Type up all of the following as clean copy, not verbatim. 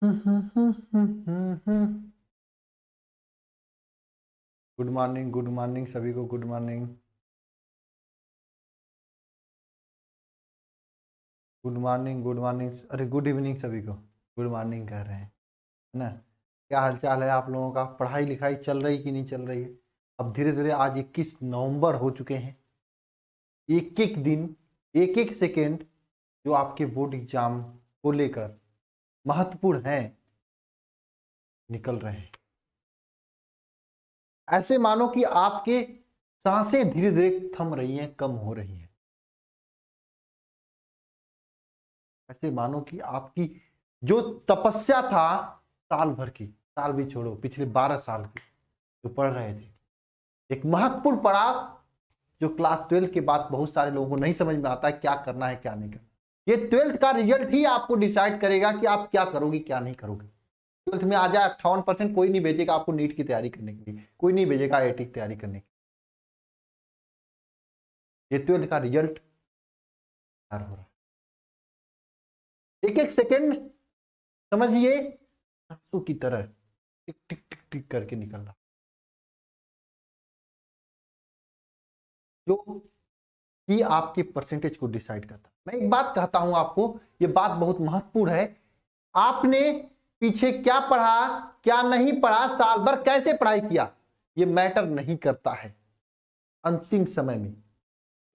Good morning सभी को, good morning, good morning, good morning, अरे गुड इवनिंग सभी को, गुड मॉर्निंग कह रहे हैं, है ना। क्या हालचाल है आप लोगों का? पढ़ाई लिखाई चल रही कि नहीं चल रही है? अब धीरे धीरे आज 21 नवंबर हो चुके हैं। एक एक दिन, एक एक सेकेंड जो आपके बोर्ड एग्जाम को लेकर महत्वपूर्ण हैं निकल रहे हैं। ऐसे मानो कि आपके सांसें धीरे धीरे थम रही हैं, कम हो रही हैं। ऐसे मानो कि आपकी जो तपस्या था साल भर की, साल भी छोड़ो, पिछले 12 साल की जो पढ़ रहे थे, एक महत्वपूर्ण पड़ाव जो क्लास 12 के बाद बहुत सारे लोगों को नहीं समझ में आता है क्या करना है क्या नहीं करना। ये 12th का रिजल्ट ही आपको डिसाइड करेगा कि आप क्या करोगे क्या नहीं करोगे। 12th में आ जाए 58%, कोई नहीं भेजेगा आपको नीट की तैयारी करने के लिए, कोई नहीं भेजेगा IIT की तैयारी करने के लिए। ये 12th का रिजल्ट हो रहा है। एक एक सेकेंड समझिए आंसू की तरह टिक टिक टिक टिक करके निकल रहा, जो कि आपके परसेंटेज को डिसाइड करता। मैं एक बात कहता हूं आपको, ये बात बहुत महत्वपूर्ण है। आपने पीछे क्या पढ़ा क्या नहीं पढ़ा, साल भर कैसे पढ़ाई किया, ये मैटर नहीं करता है। अंतिम समय में,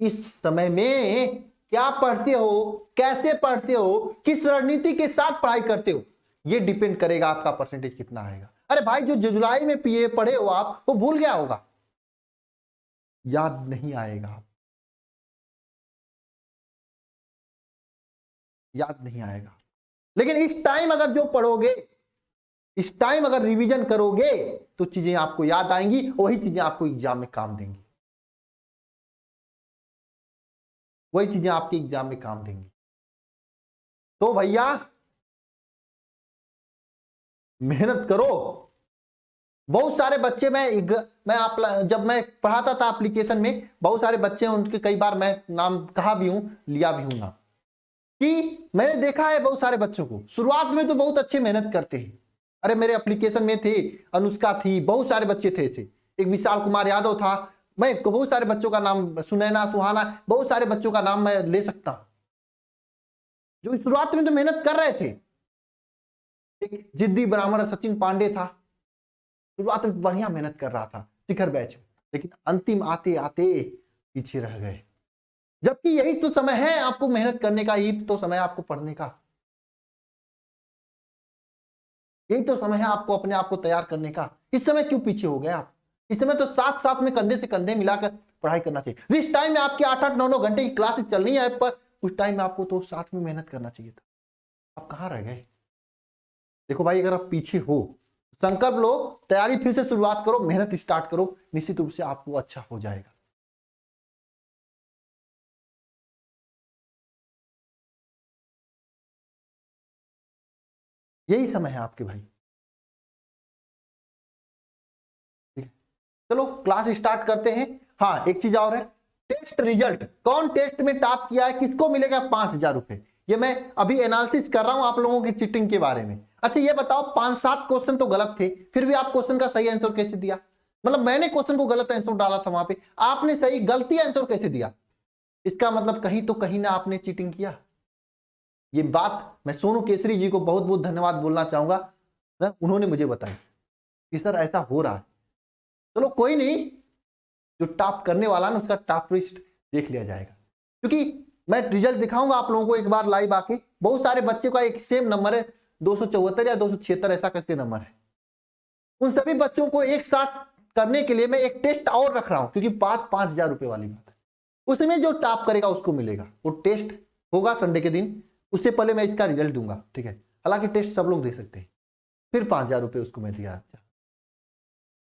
इस समय में क्या पढ़ते हो, कैसे पढ़ते हो, किस रणनीति के साथ पढ़ाई करते हो, ये डिपेंड करेगा आपका परसेंटेज कितना आएगा। अरे भाई जो जुलाई में पीए पढ़े हो आप, वो भूल गया होगा, याद नहीं आएगा, याद नहीं आएगा। लेकिन इस टाइम अगर जो पढ़ोगे, इस टाइम अगर रिवीजन करोगे तो चीजें आपको याद आएंगी, वही चीजें आपको एग्जाम में काम देंगी, वही चीजें आपके एग्जाम में काम देंगी। तो भैया मेहनत करो। बहुत सारे बच्चे मैं आप जब मैं पढ़ाता था एप्लीकेशन में, बहुत सारे बच्चे उनके कई बार मैं नाम कहा भी हूं, लिया भी हूं नाम, कि मैंने देखा है बहुत सारे बच्चों को शुरुआत में तो बहुत अच्छे मेहनत करते हैं। अरे मेरे एप्लीकेशन में थे, अनुष्का थी, बहुत सारे बच्चे थे ऐसे, एक विशाल कुमार यादव था, मैं बहुत सारे बच्चों का नाम, सुनैना सुहाना, बहुत सारे बच्चों का नाम मैं ले सकता हूं जो शुरुआत में तो मेहनत कर रहे थे। एक जिद्दी ब्राह्मण सचिन पांडे था, शुरुआत में बढ़िया मेहनत कर रहा था शिखर बैच, लेकिन अंतिम आते आते पीछे रह गए। जबकि यही तो समय है आपको मेहनत करने का, यही तो समय है आपको पढ़ने का, यही तो समय है आपको अपने आप को तैयार करने का। इस समय क्यों पीछे हो गए आप? इस समय तो साथ साथ में कंधे से कंधे मिलाकर पढ़ाई करना चाहिए। इस टाइम में आपके 8-8 9-9 घंटे की क्लासेस चल रही है, पर उस टाइम में आपको तो साथ में मेहनत करना चाहिए था। आप कहाँ रह गए? देखो भाई, अगर आप पीछे हो, संकल्प लो, तैयारी फिर से शुरुआत करो, मेहनत स्टार्ट करो, निश्चित रूप से आपको अच्छा हो जाएगा। यही समय है आपके भाई। ठीक है, चलो क्लास स्टार्ट करते हैं। हाँ, एक चीज और है, टेस्ट रिजल्ट, कौन टेस्ट में टॉप किया है, किसको मिलेगा 5,000 रुपए। ये मैं अभी एनालिसिस कर रहा हूं आप लोगों की चीटिंग के बारे में। अच्छा ये बताओ, 5-7 क्वेश्चन तो गलत थे, फिर भी आप क्वेश्चन का सही आंसर कैसे दिया? मतलब मैंने क्वेश्चन को गलत आंसर डाला था वहां पे, आपने सही गलती आंसर कैसे दिया? इसका मतलब कहीं तो कहीं ना आपने चीटिंग किया। ये बात मैं सोनू केसरी जी को बहुत बहुत धन्यवाद बोलना चाहूंगा ना, उन्होंने मुझे बताई कि सर ऐसा हो रहा है। चलो कोई नहीं, जो टॉप करने वाला ना उसका टॉप लिस्ट देख लिया जाएगा, क्योंकि मैं रिजल्ट दिखाऊंगा आप लोगों को एक बार लाइव आके। बहुत सारे बच्चे का एक सेम नंबर है, 274 या 276 ऐसा करके नंबर है। उन सभी बच्चों को एक साथ करने के लिए मैं एक टेस्ट और रख रहा हूं, क्योंकि 5,000 रुपए वाली बात है। उसमें जो टॉप करेगा उसको मिलेगा। वो टेस्ट होगा संडे के दिन, उससे पहले मैं इसका रिजल्ट दूंगा, ठीक है। हालांकि टेस्ट सब लोग दे सकते हैं, फिर 5,000 रुपए उसको मैं दिया,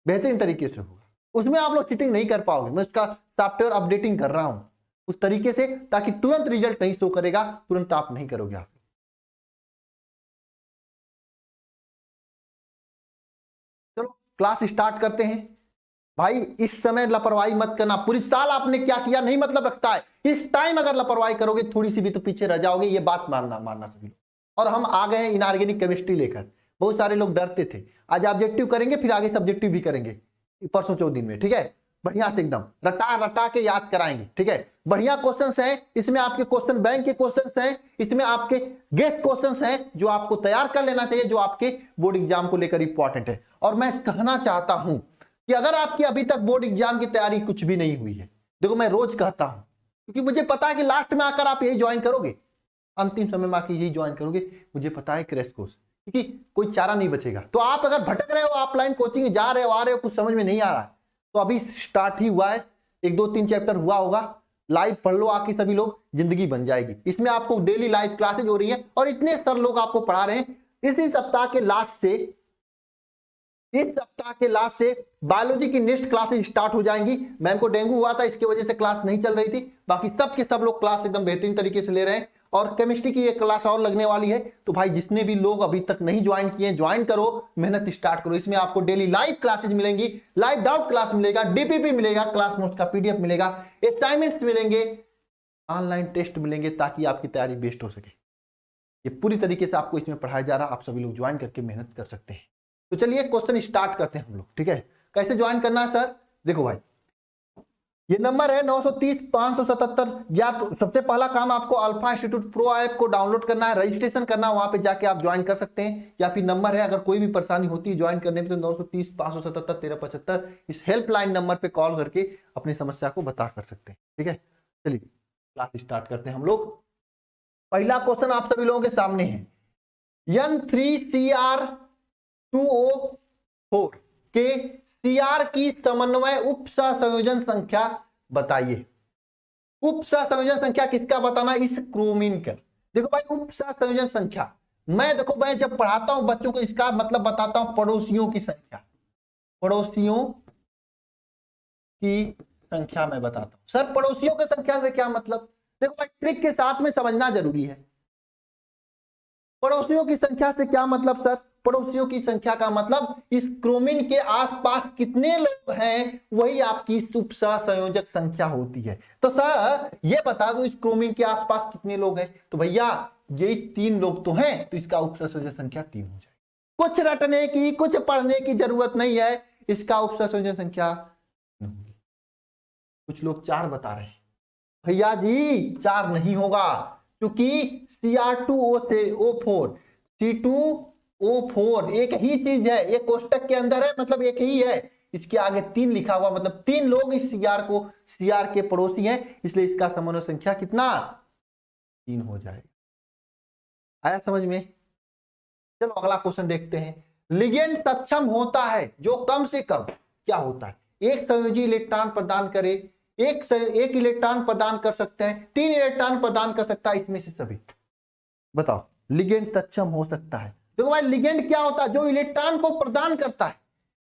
बेहतरीन तरीके से होगा। उसमें आप लोग चीटिंग नहीं कर पाओगे, मैं उसका सॉफ्टवेयर अपडेटिंग कर रहा हूं उस तरीके से, ताकि तुरंत रिजल्ट नहीं शो करेगा, तुरंत आप नहीं करोगे आप। चलो क्लास स्टार्ट करते हैं। भाई इस समय लापरवाही मत करना, पूरी साल आपने क्या किया नहीं मतलब रखता है। इस टाइम अगर लापरवाही करोगे थोड़ी सी भी तो पीछे रह जाओगे, ये बात मानना मानना सभी लोग। और हम आ गए इनऑर्गेनिक केमिस्ट्री लेकर। बहुत सारे लोग डरते थे। आज ऑब्जेक्टिव करेंगे, फिर आगे सब्जेक्टिव भी करेंगे परसों 4 दिन में, ठीक है। बढ़िया से एकदम रटा रटा के याद कराएंगे, ठीक है। बढ़िया क्वेश्चंस हैं इसमें, आपके क्वेश्चन बैंक के क्वेश्चंस हैं इसमें, आपके गेस्ट क्वेश्चंस हैं जो आपको तैयार कर लेना चाहिए, जो आपके बोर्ड एग्जाम को लेकर इंपॉर्टेंट है। और मैं कहना चाहता हूं कि अगर आपकी अभी तक बोर्ड एग्जाम की तैयारी कुछ भी नहीं हुई है, देखो मैं रोज कहता हूं क्योंकि मुझे पता है कि लास्ट में आकर आप यही ज्वाइन करोगे, अंतिम समय में आकर यही ज्वाइन करोगे, मुझे पता है क्रैश कोर्स, क्योंकि कोई चारा नहीं बचेगा। तो आप अगर भटक रहे हो, ऑफलाइन कोचिंग जा रहे हो, आ रहे हो, कुछ समझ में नहीं आ रहा है, तो अभी स्टार्ट ही हुआ है, 1 2 3 चैप्टर हुआ होगा, लाइव पढ़ लो आके सभी लोग, जिंदगी बन जाएगी। इसमें आपको डेली लाइव क्लासेज हो रही है और इतने सर लोग आपको पढ़ा रहे हैं। इसी सप्ताह के लास्ट से, इस सप्ताह के लास्ट से बायोलॉजी की नेक्स्ट क्लासेज स्टार्ट हो जाएंगी। मैम को डेंगू हुआ था, इसकी वजह से क्लास नहीं चल रही थी, बाकी सब के सब लोग क्लास एकदम बेहतरीन तरीके से ले रहे हैं। और केमिस्ट्री की एक क्लास और लगने वाली है, तो भाई जिसने भी लोग अभी तक नहीं ज्वाइन किए, ज्वाइन करो, मेहनत स्टार्ट करो। इसमें आपको डेली लाइव क्लासेज मिलेंगी, लाइव डाउट क्लास मिलेगा, डीपीपी मिलेगा, क्लास नोट्स का पीडीएफ मिलेगा, असाइनमेंट्स मिलेंगे, ऑनलाइन टेस्ट मिलेंगे, ताकि आपकी तैयारी बेस्ट हो सके। ये पूरी तरीके से आपको इसमें पढ़ाया जा रहा है, आप सभी लोग ज्वाइन करके मेहनत कर सकते हैं। तो चलिए क्वेश्चन स्टार्ट करते हैं हम लोग, ठीक है। कैसे ज्वाइन करना है सर? देखो भाई, ये नंबर है 930 577। या तो सबसे पहला काम आपको अल्फा इंस्टीट्यूट प्रो ऐप को डाउनलोड करना है, रजिस्ट्रेशन करना है, वहां पे जाके आप ज्वाइन कर सकते हैं। या फिर नंबर है, अगर कोई भी परेशानी होती है ज्वाइन करने में, तो 930 577 1375 इस हेल्पलाइन नंबर पे कॉल करके अपनी समस्या को बता कर सकते हैं, ठीक है। चलिए क्लास स्टार्ट करते हैं हम लोग। पहला क्वेश्चन आप सभी लोगों के सामने है, N3Cr2O4 के सीआर की समन्वय उप सहसंयोजन संख्या बताइए। उप सहसंयोजन संख्या किसका बताना? इस क्रोमीन का। देखो भाई, उप सहसंयोजन संख्या, मैं जब पढ़ाता हूं बच्चों को, इसका मतलब बताता हूं पड़ोसियों की संख्या। पड़ोसियों की संख्या मैं बताता हूं। सर पड़ोसियों की संख्या से क्या मतलब? देखो भाई, ट्रिक के साथ में समझना जरूरी है। पड़ोसियों की संख्या से क्या मतलब सर? पड़ोसियों की संख्या का मतलब इस क्रोमीन के आसपास कितने लोग हैं, वही आपकी उप सहसंयोजक संख्या होती है। तो सर ये बता दो, इस क्रोमीन के आसपास कितने लोग हैं? तो भैया यही 3 लोग तो हैं, तो इसका उप सहसंयोजक संख्या 3 हो जाएगी। कुछ रटने की, कुछ पढ़ने की जरूरत नहीं है, इसका उप सहसंयोजक संख्या। कुछ लोग 4 बता रहे हैं, भैया जी 4 नहीं होगा, क्योंकि Cr2O से O4 C2O4 एक ही चीज है, ये कोष्टक के अंदर है, मतलब एक ही है। इसके आगे 3 लिखा हुआ, मतलब 3 लोग इस Cr के पड़ोसी हैं, इसलिए इसका समन्वय संख्या कितना? 3 हो जाएगा। आया समझ में? चलो अगला क्वेश्चन देखते हैं। लिगेंड सक्षम होता है जो कम से कम क्या होता है? एक संयोजी इलेक्ट्रॉन प्रदान करे, एक इलेक्ट्रॉन प्रदान कर सकते हैं, 3 इलेक्ट्रॉन प्रदान कर सकता है, इसमें से सभी बताओ। लिगेंड सक्षम हो सकता है। देखो भाई, लिगेंड क्या होता है? जो इलेक्ट्रॉन को प्रदान करता है।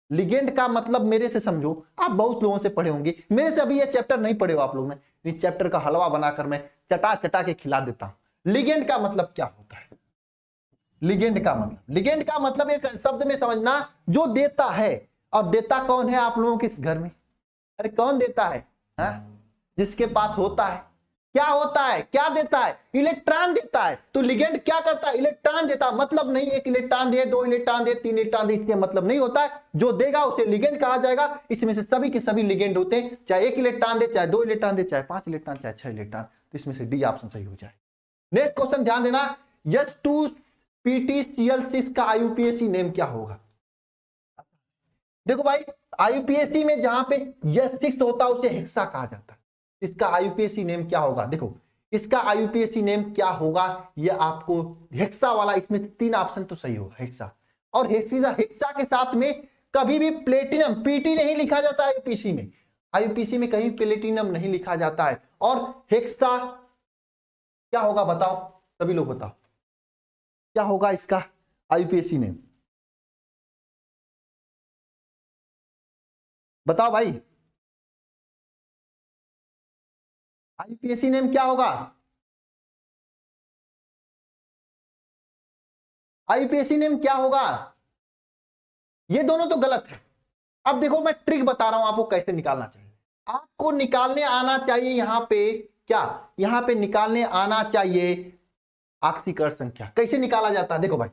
लिगेंड का मतलब मेरे से समझो, आप बहुत लोगों से पढ़े होंगे, मेरे से अभी ये चैप्टर नहीं पढ़े हो आप लोग ने, इस चैप्टर का हलवा बनाकर मैं चटा चटा के खिला देता हूं। लिगेंड का मतलब क्या होता है? लिगेंड का मतलब एक शब्द में समझना, जो देता है। और देता कौन है आप लोगों के इस घर में? अरे कौन देता है? जिसके पास होता है। क्या होता है? क्या देता है? इलेक्ट्रॉन देता है। तो लिगेंड क्या करता है? इलेक्ट्रॉन देता है। मतलब नहीं 1 इलेक्ट्रॉन दे, 2 इलेक्ट्रॉन दे, 3 इलेक्ट्रॉन दे, इसके मतलब नहीं होता है। जो देगा उसे लिगेंड कहा जाएगा। इसमें से सभी के सभी लिगेंड होते हैं, चाहे 1 इलेक्ट्रॉन दे, चाहे 2 इलेक्ट्रॉन दे, चाहे 5 इलेक्ट्रॉन, चाहे 6 इलेक्ट्रॉन। तो इसमें से डी ऑप्शन सही हो जाए। नेक्स्ट क्वेश्चन ध्यान देना, H2PtCl6 का IUPAC नेम क्या होगा? देखो भाई, IUPAC में जहां पे H6 होता है उसे हेक्सा कहा जाता है। इसका IUPAC नेम क्या होगा? देखो इसका IUPAC नेम क्या होगा, ये आपको हेक्सा वाला, इसमें 3 ऑप्शन तो सही होगा, हेक्सा। और हेक्सा के साथ में कभी भी प्लेटिनम, पीटी नहीं लिखा जाता IUPAC में। IUPAC में कहीं प्लेटिनम नहीं लिखा जाता है। और हेक्सा क्या होगा बताओ, सभी लोग बताओ, क्या होगा इसका IUPAC नेम? बताओ भाई, IUPAC नेम क्या होगा? IUPAC नेम क्या होगा? ये दोनों तो गलत है। अब देखो मैं ट्रिक बता रहा हूं आपको कैसे निकालना चाहिए। आपको निकालने आना चाहिए यहां पे क्या, यहां पे निकालने आना चाहिए ऑक्सीकरण संख्या कैसे निकाला जाता है? देखो भाई,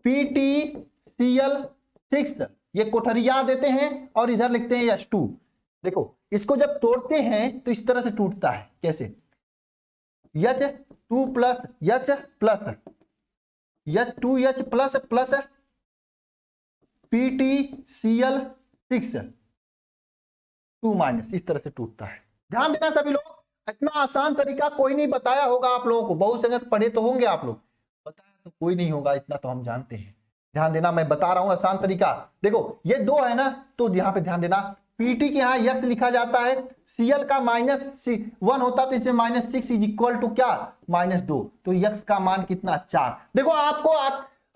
PtCl6 ये कोठरिया देते हैं और इधर लिखते हैं H2। देखो इसको जब तोड़ते हैं तो इस तरह से टूटता है, कैसे? H2 plus H plus H2H plus plus PtCl6 2 minus, इस तरह से टूटता है। ध्यान देना सभी लोग, इतना आसान तरीका कोई नहीं बताया होगा आप लोगों को। बहुत संगत पढ़े तो होंगे आप लोग, बताया तो कोई नहीं होगा, इतना तो हम जानते हैं। ध्यान देना, मैं बता रहा हूं आसान तरीका। देखो ये 2 है ना, तो यहां पे ध्यान देना, पीटी के यहाँ यक्स लिखा जाता है, सीएल का -1 होता तो इसमें -6 इज इक्वल टू क्या? -2। तो यक्स का मान कितना? 4। देखो आपको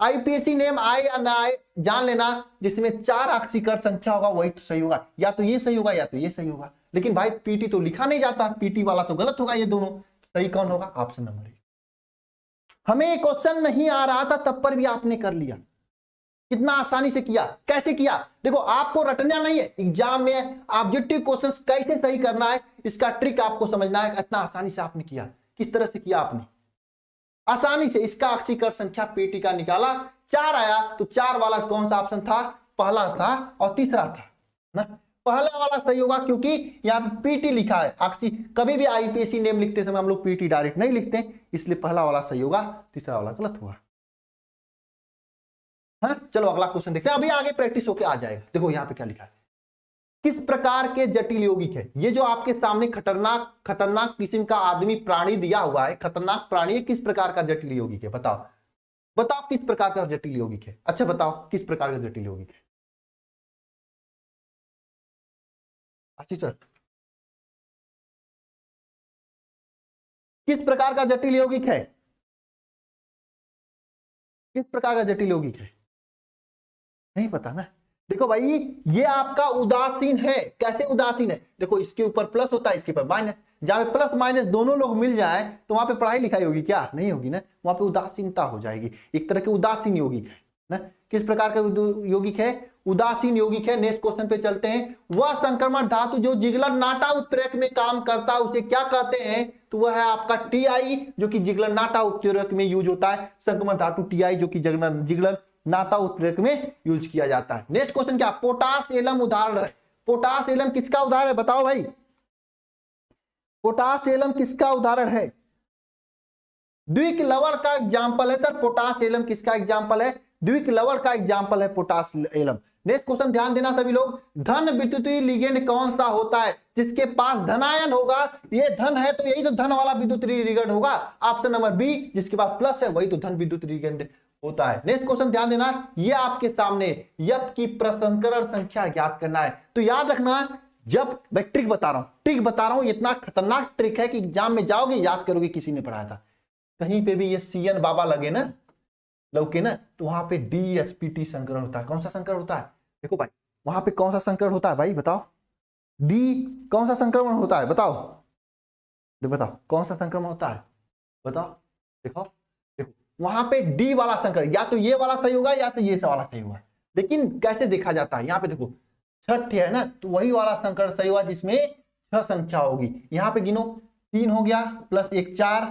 आईपीएससी नेम आए या ना आए जान लेना, जिसमें 4 ऑक्सीकरण संख्या होगा वही तो सही होगा। या तो ये सही होगा या तो ये सही होगा। लेकिन भाई पीटी तो लिखा नहीं जाता, पीटी वाला तो गलत होगा। ये दोनों सही कौन होगा? Option number A. हमें क्वेश्चन नहीं आ रहा था तब पर भी आपने कर लिया, कितना आसानी से किया। कैसे किया? देखो आपको रटना नहीं है, एग्जाम में ऑब्जेक्टिव क्वेश्चंस कैसे सही करना है इसका ट्रिक आपको समझना है। इतना आसानी से आपने किया, किस तरह से किया आपने? आसानी से इसका ऑक्सीकरण संख्या पीटी का निकाला, 4 आया तो 4 वाला कौन सा ऑप्शन था? पहला था और तीसरा था ना। पहला वाला सही होगा क्योंकि यहाँ पे पीटी लिखा है। ऑक्सी कभी भी आईपीएससी नेम लिखते समय हम लोग पीटी डायरेक्ट नहीं लिखते, इसलिए पहला वाला सही होगा, तीसरा वाला गलत होगा। हाँ चलो अगला क्वेश्चन देखते हैं, अभी आगे प्रैक्टिस होके आ जाएगा। देखो यहाँ पे क्या लिखा है, किस प्रकार के जटिल यौगिक है? ये जो आपके सामने खतरनाक किस्म का आदमी प्राणी दिया हुआ है, खतरनाक प्राणी है, किस प्रकार का जटिल यौगिक है? बताओ बताओ किस प्रकार का जटिल यौगिक है? अच्छा बताओ किस प्रकार का जटिल यौगिक है? अच्छी सर, किस प्रकार का जटिल यौगिक है? किस प्रकार का जटिल यौगिक है? नहीं पता ना। देखो भाई ये आपका उदासीन है। कैसे उदासीन है? देखो इसके ऊपर प्लस होता है, इसके ऊपर माइनस। जहां पे प्लस माइनस दोनों लोग मिल जाए तो वहां पे पढ़ाई लिखाई होगी क्या? नहीं होगी ना, वहां पे उदासीनता हो जाएगी। एक तरह के उदासीन यौगिक है ना। किस प्रकार का यौगिक है? उदासीन यौगिक है। नेक्स्ट क्वेश्चन पे चलते हैं। वह संक्रमण धातु जो जिगलर नाटा उत्प्रेरक में काम करता है उसे क्या कहते हैं? तो वह है आपका टीआई, जो कि जिगलर नाटा उत्प्रेरक में यूज होता है। संक्रमण धातु टीआई जो कि जिगलर नाटा उत्प्रेरक में यूज किया जाता है। नेक्स्ट क्वेश्चन क्या? पोटास एलम उदाहरण है। पोटास एलम किसका उदाहरण है? बताओ भाई, पोटास एलम किसका उदाहरण है? द्विक लवण का एग्जाम्पल है सर। पोटास एलम किसका एग्जाम्पल है? द्विक लवण का एग्जाम्पल है पोटास एलम। नेक्स्ट क्वेश्चन ध्यान देना सभी लोग, धन विद्युतीय लिगेंड कौन सा होता है? जिसके पास धनायन होगा, ये धन है तो यही तो धन वाला विद्युतीय लिगेंड होगा। ऑप्शन नंबर बी, जिसके पास प्लस है वही तो धन विद्युतीय लिगेंड होता है। नेक्स्ट क्वेश्चन ध्यान देना, ये आपके सामने यप की प्रसंस्करण संख्या ज्ञात करना है। तो याद रखना, जब मैं ट्रिक बता रहा हूं, इतना खतरनाक ट्रिक है कि एग्जाम में जाओगे याद करोगे किसी ने पढ़ाया था। कहीं पे भी ये सीएन बाबा लगे ना, लौके ना, तो वहां पे डीएसपीटी संकरण होता है। कौन सा संकरण होता है? देखो भाई वहां पे कौन सा संकरण होता है भाई? बताओ डी कौन सा संक्रमण होता है? बताओ बताओ कौन सा संक्रमण होता है? बताओ। देखो वहां पे डी वाला संकरण, या तो ये वाला सही होगा या तो ये वाला सही होगा। लेकिन कैसे देखा जाता है? यहाँ पे देखो 6 है ना, तो वही वाला संकरण सही होगा जिसमें 6 संख्या होगी। यहाँ पे गिनो, 3 हो गया प्लस 1 4,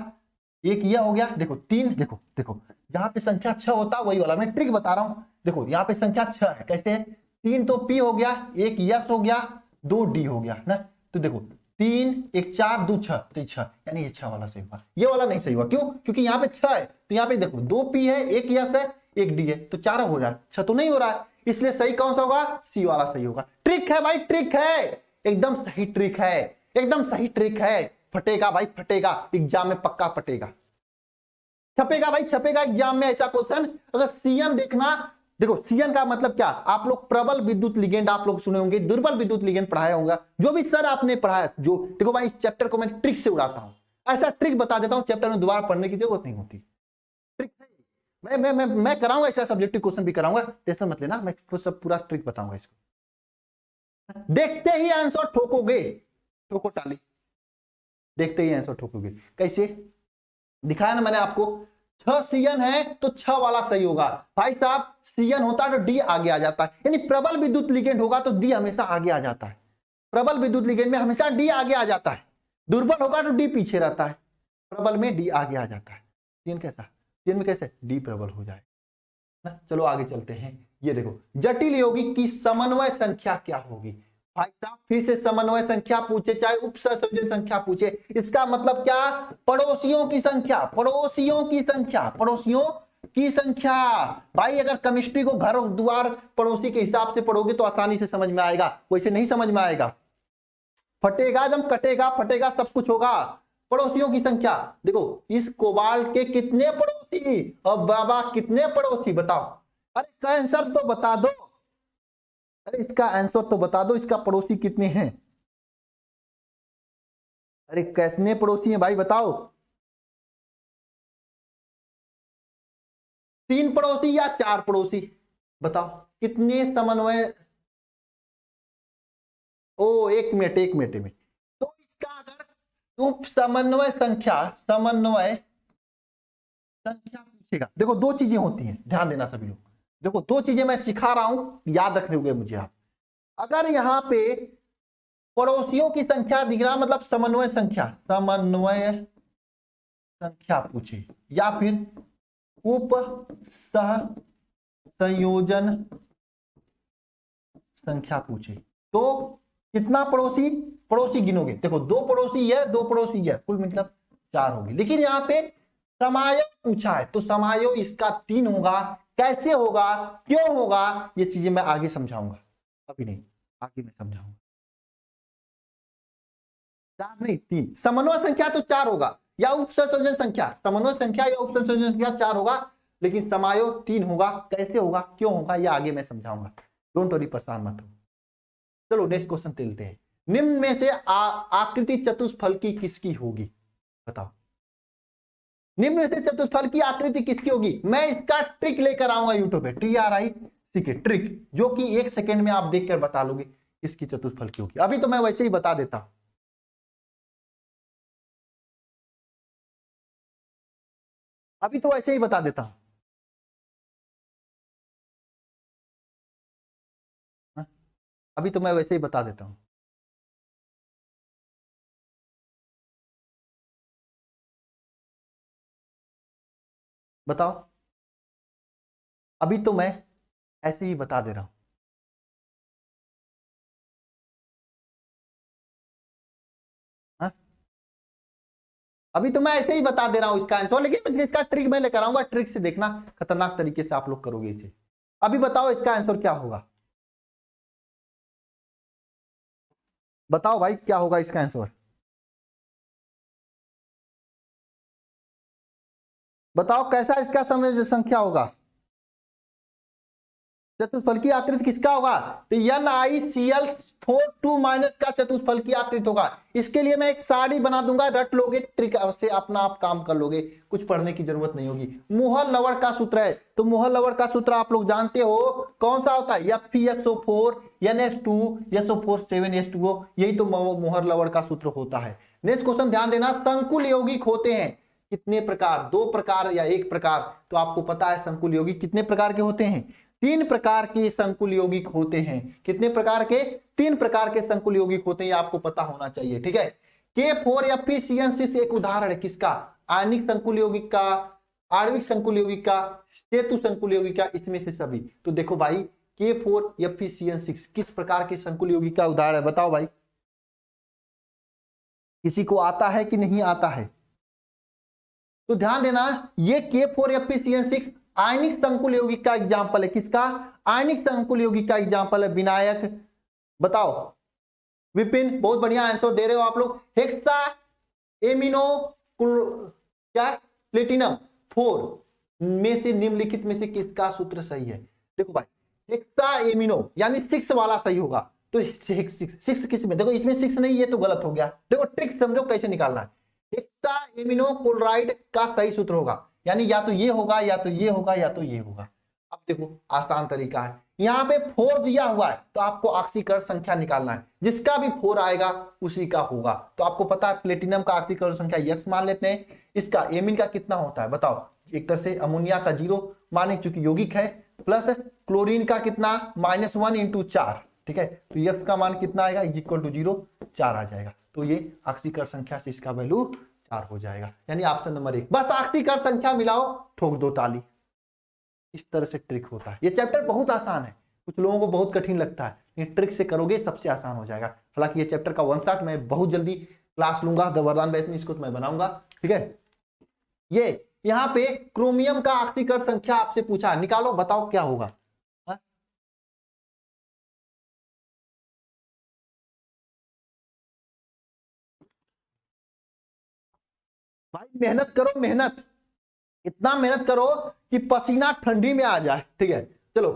एक यह हो गया। देखो 3, देखो देखो जहां पे संख्या 6 होता है वही वाला। मैं ट्रिक बता रहा हूं। देखो यहाँ पे संख्या 6 है, कैसे? 3 तो पी हो गया, 1 यस हो गया, 2 डी हो गया ना। तो देखो 3 1 4 2 6, तो 6 यानी ये 6 वाला सही हुआ, ये वाला नहीं सही हुआ। क्यों? क्योंकि यहाँ पे 6 है, तो यहाँ पे देखो 2 पी है, 1 यस है, 1 डी है, तो 4 हो रहा है, 6 तो नहीं हो रहा है। इसलिए सही कौन सा होगा? सी वाला सही होगा। ट्रिक है भाई, ट्रिक है, एकदम सही ट्रिक है, एकदम सही ट्रिक है। फटेगा भाई फटेगा, एग्जाम में पक्का फटेगा, छपेगा भाई छपेगा एग्जाम में ऐसा क्वेश्चन। अगर सीएन देखना, देखो सीएन का मतलब क्या? आप लोग प्रबल विद्युत लिगेंड आप लोग सुने होंगे, दुर्बल विद्युत लिगेंड पढ़ाया होगा। जो भी सर आपने पढ़ाया, जो देखो भाई इस चैप्टर को मैं ट्रिक से उड़ाता हूं, ऐसा ट्रिक बता देता हूं, चैप्टर में दोबारा पढ़ने की जरूरत नहीं होती। ट्रिक मैं कराऊंगा, ऐसा सब्जेक्टिव क्वेश्चन भी कराऊंगा, टेंशन मत लेना, मैं सब पूरा ट्रिक बताऊंगा इसको। देखते ही आंसर ठोकोगे, ठोको टाली, देखते ही आंसर ठोकोगे। कैसे दिखाया ना मैंने आपको? 6 सीएन है तो 6 वाला सही होगा भाई साहब। सीएन होता है तो डी आगे आ जाता है, यानी प्रबल विद्युत लिगेंड होगा तो डी हमेशा आगे आ जाता है। प्रबल विद्युत लिगेंड में हमेशा डी आगे आ जाता है। दुर्बल होगा तो डी पीछे रहता है, प्रबल में डी आगे आ जाता है। सीएन कैसा? में कैसे डी प्रबल हो जाए ना। चलो आगे चलते हैं। ये देखो जटिल यौगिक की समन्वय संख्या क्या होगी। भाई साहब फिर से समन्वय संख्या पूछे चाहे उपसंयोजन संख्या पूछे, इसका मतलब क्या, पड़ोसियों की संख्या, पड़ोसियों की संख्या, पड़ोसियों की संख्या। भाई अगर केमिस्ट्री को घर द्वार पड़ोसी के हिसाब से पढ़ोगे तो आसानी से समझ में आएगा, वैसे नहीं समझ में आएगा। फटेगा जब कटेगा फटेगा सब कुछ होगा। पड़ोसियों की संख्या देखो, इस कोबाल्ट के कितने पड़ोसी और बाबा कितने पड़ोसी बताओ। अरे आंसर तो बता दो, अरे इसका आंसर तो बता दो, इसका पड़ोसी कितने हैं। अरे कितने पड़ोसी हैं भाई बताओ। 3 पड़ोसी या 4 पड़ोसी बताओ कितने समन्वय। ओ एक मिनट एक मिनट एक मिनट, तो इसका अगर उप समन्वय संख्या पूछेगा, देखो 2 चीजें होती हैं, ध्यान देना सभी लोग। देखो 2 चीजें मैं सिखा रहा हूं, याद रखने होंगे मुझे आप। अगर यहां पे पड़ोसियों की संख्या दिख रहा मतलब समन्वय संख्या पूछे या फिर उप सह संयोजन संख्या पूछे, तो कितना पड़ोसी गिनोगे। देखो 2 पड़ोसी है 2 पड़ोसी है, कुल मतलब 4 होगी। लेकिन यहाँ पे समायोग पूछा है तो समायोग इसका 3 होगा। कैसे होगा क्यों होगा ये चीजें मैं आगे समझाऊंगा, अभी नहीं आगे मैं समझाऊंगा। 4 नहीं 3, समन्वय संख्या तो 4 होगा या उपसंयोजन संख्या, समन्वय संख्या या उपसंयोजन संख्या 4 होगा, लेकिन समायोग 3 होगा। कैसे होगा क्यों होगा ये आगे मैं समझाऊंगा, डोंट वरी परेशान मत हो। चलो नेक्स्ट क्वेश्चन चलते हैं। निम्न में से आकृति चतुष्फल की किसकी होगी बताओ। निम्न में से चतुष्फल की आकृति किसकी होगी। मैं इसका ट्रिक लेकर आऊंगा यूट्यूब पे, ट्रिक जो कि 1 सेकेंड में आप देखकर बता लोगे किसकी चतुष्फल की होगी। अभी तो मैं वैसे ही बता देता हूं, अभी तो वैसे ही बता देता हूं। अभी तो मैं वैसे ही बता देता हूं। बताओ, अभी तो मैं ऐसे ही बता दे रहा हूं। हाँ? अभी तो मैं ऐसे ही बता दे रहा हूं इसका आंसर, लेकिन इसका ट्रिक मैं लेकर आऊंगा। ट्रिक से देखना खतरनाक तरीके से आप लोग करोगे इसे। अभी बताओ इसका आंसर क्या होगा, बताओ भाई क्या होगा इसका आंसर, बताओ कैसा इसका समय संख्या होगा। चतुष्फल की आकृति किसका होगा, तो NiCl4 माइनस का चतुष्फल की आकृति होगा। इसके लिए मैं एक साड़ी बना दूंगा, रट लोगे, ट्रिक से अपना आप काम कर लोगे, कुछ पढ़ने की जरूरत नहीं होगी। मोहर लवड़ का सूत्र है, तो मोहर लवड़ का सूत्र आप लोग जानते हो कौन सा होता है, FeSO4 NH2 SO4 7H2O, यही तो मोहर लवड़ का सूत्र होता है। नेक्स्ट क्वेश्चन ध्यान देना, संकुल यौगिक होते हैं कितने प्रकार, 2 प्रकार या 1 प्रकार। तो आपको पता है संकुल यौगिक कितने प्रकार के होते हैं, 3 प्रकार के संकुल यौगिक होते हैं। कितने प्रकार के, 3 प्रकार के संकुल यौगिक होते हैं, आपको पता होना चाहिए। ठीक है, K4FeCN6 एक उदाहरण है किसका, आण्विक संकुल यौगिक का, आणविक संकुल यौगिक का, सेतु संकुल यौगिक का, इसमें से सभी। तो देखो भाई K4FeCN6 किस प्रकार के संकुल यौगिक का उदाहरण है, बताओ भाई, किसी को आता है कि नहीं आता है। तो ध्यान देना ये K4FeCN6 आयनिक संकुल यौगिक का एग्जांपल है। किसका, आयनिक संकुल यौगिक का एग्जांपल है। विनायक, बताओ विपिन, बहुत बढ़िया आंसर दे रहे हो आप लोग। हेक्सा एमिनो क्या प्लेटिनम 4 में से निम्नलिखित में से किसका सूत्र सही है। देखो भाई हेक्सा एमिनो यानी 6 वाला सही होगा, तो 6 किस में, देखो इसमें 6 नहीं, ये तो गलत हो गया। देखो ट्रिक समझो कैसे निकालना है। हेक्सा एमिनो क्लोराइड का सही सूत्र होगा, यानी या तो ये होगा या तो ये होगा या तो ये होगा। अब देखो आसान तरीका है, यहाँ पे 4 दिया हुआ है तो आपको ऑक्सीकरण संख्या निकालना है, जिसका भी 4 आएगा उसी का होगा। तो आपको पता है प्लेटिनम का ऑक्सीकरण संख्या X मान लेते हैं, इसका एमिन का कितना होता है बताओ। एक तरह से अमोनिया का 0 माने चूंकि यौगिक है, प्लस क्लोरीन का कितना -1 × 4, ठीक है। तो X का मान कितना आएगा, इज इक्वल टू 0, 4 आ जाएगा। तो ये ऑक्सीकरण संख्या से इसका वैल्यू 4 हो जाएगा, यानी ऑप्शन नंबर 1। बस आखिरकार संख्या मिलाओ, ठोक दो ताली। इस तरह से ट्रिक होता है। ये चैप्टर बहुत आसान है, कुछ लोगों को बहुत कठिन लगता है, लेकिन ट्रिक से करोगे सबसे आसान हो जाएगा। हालांकि ये चैप्टर का 1 शॉट मैं बहुत जल्दी क्लास लूंगा द वरदान बैच में, इसको तो मैं बनाऊंगा, ठीक है। ये यहाँ पे क्रोमियम का ऑक्सीकरण संख्या आपसे पूछा, निकालो, बताओ क्या होगा। भाई मेहनत करो, मेहनत, इतना मेहनत करो कि पसीना ठंडी में आ जाए, ठीक है। चलो,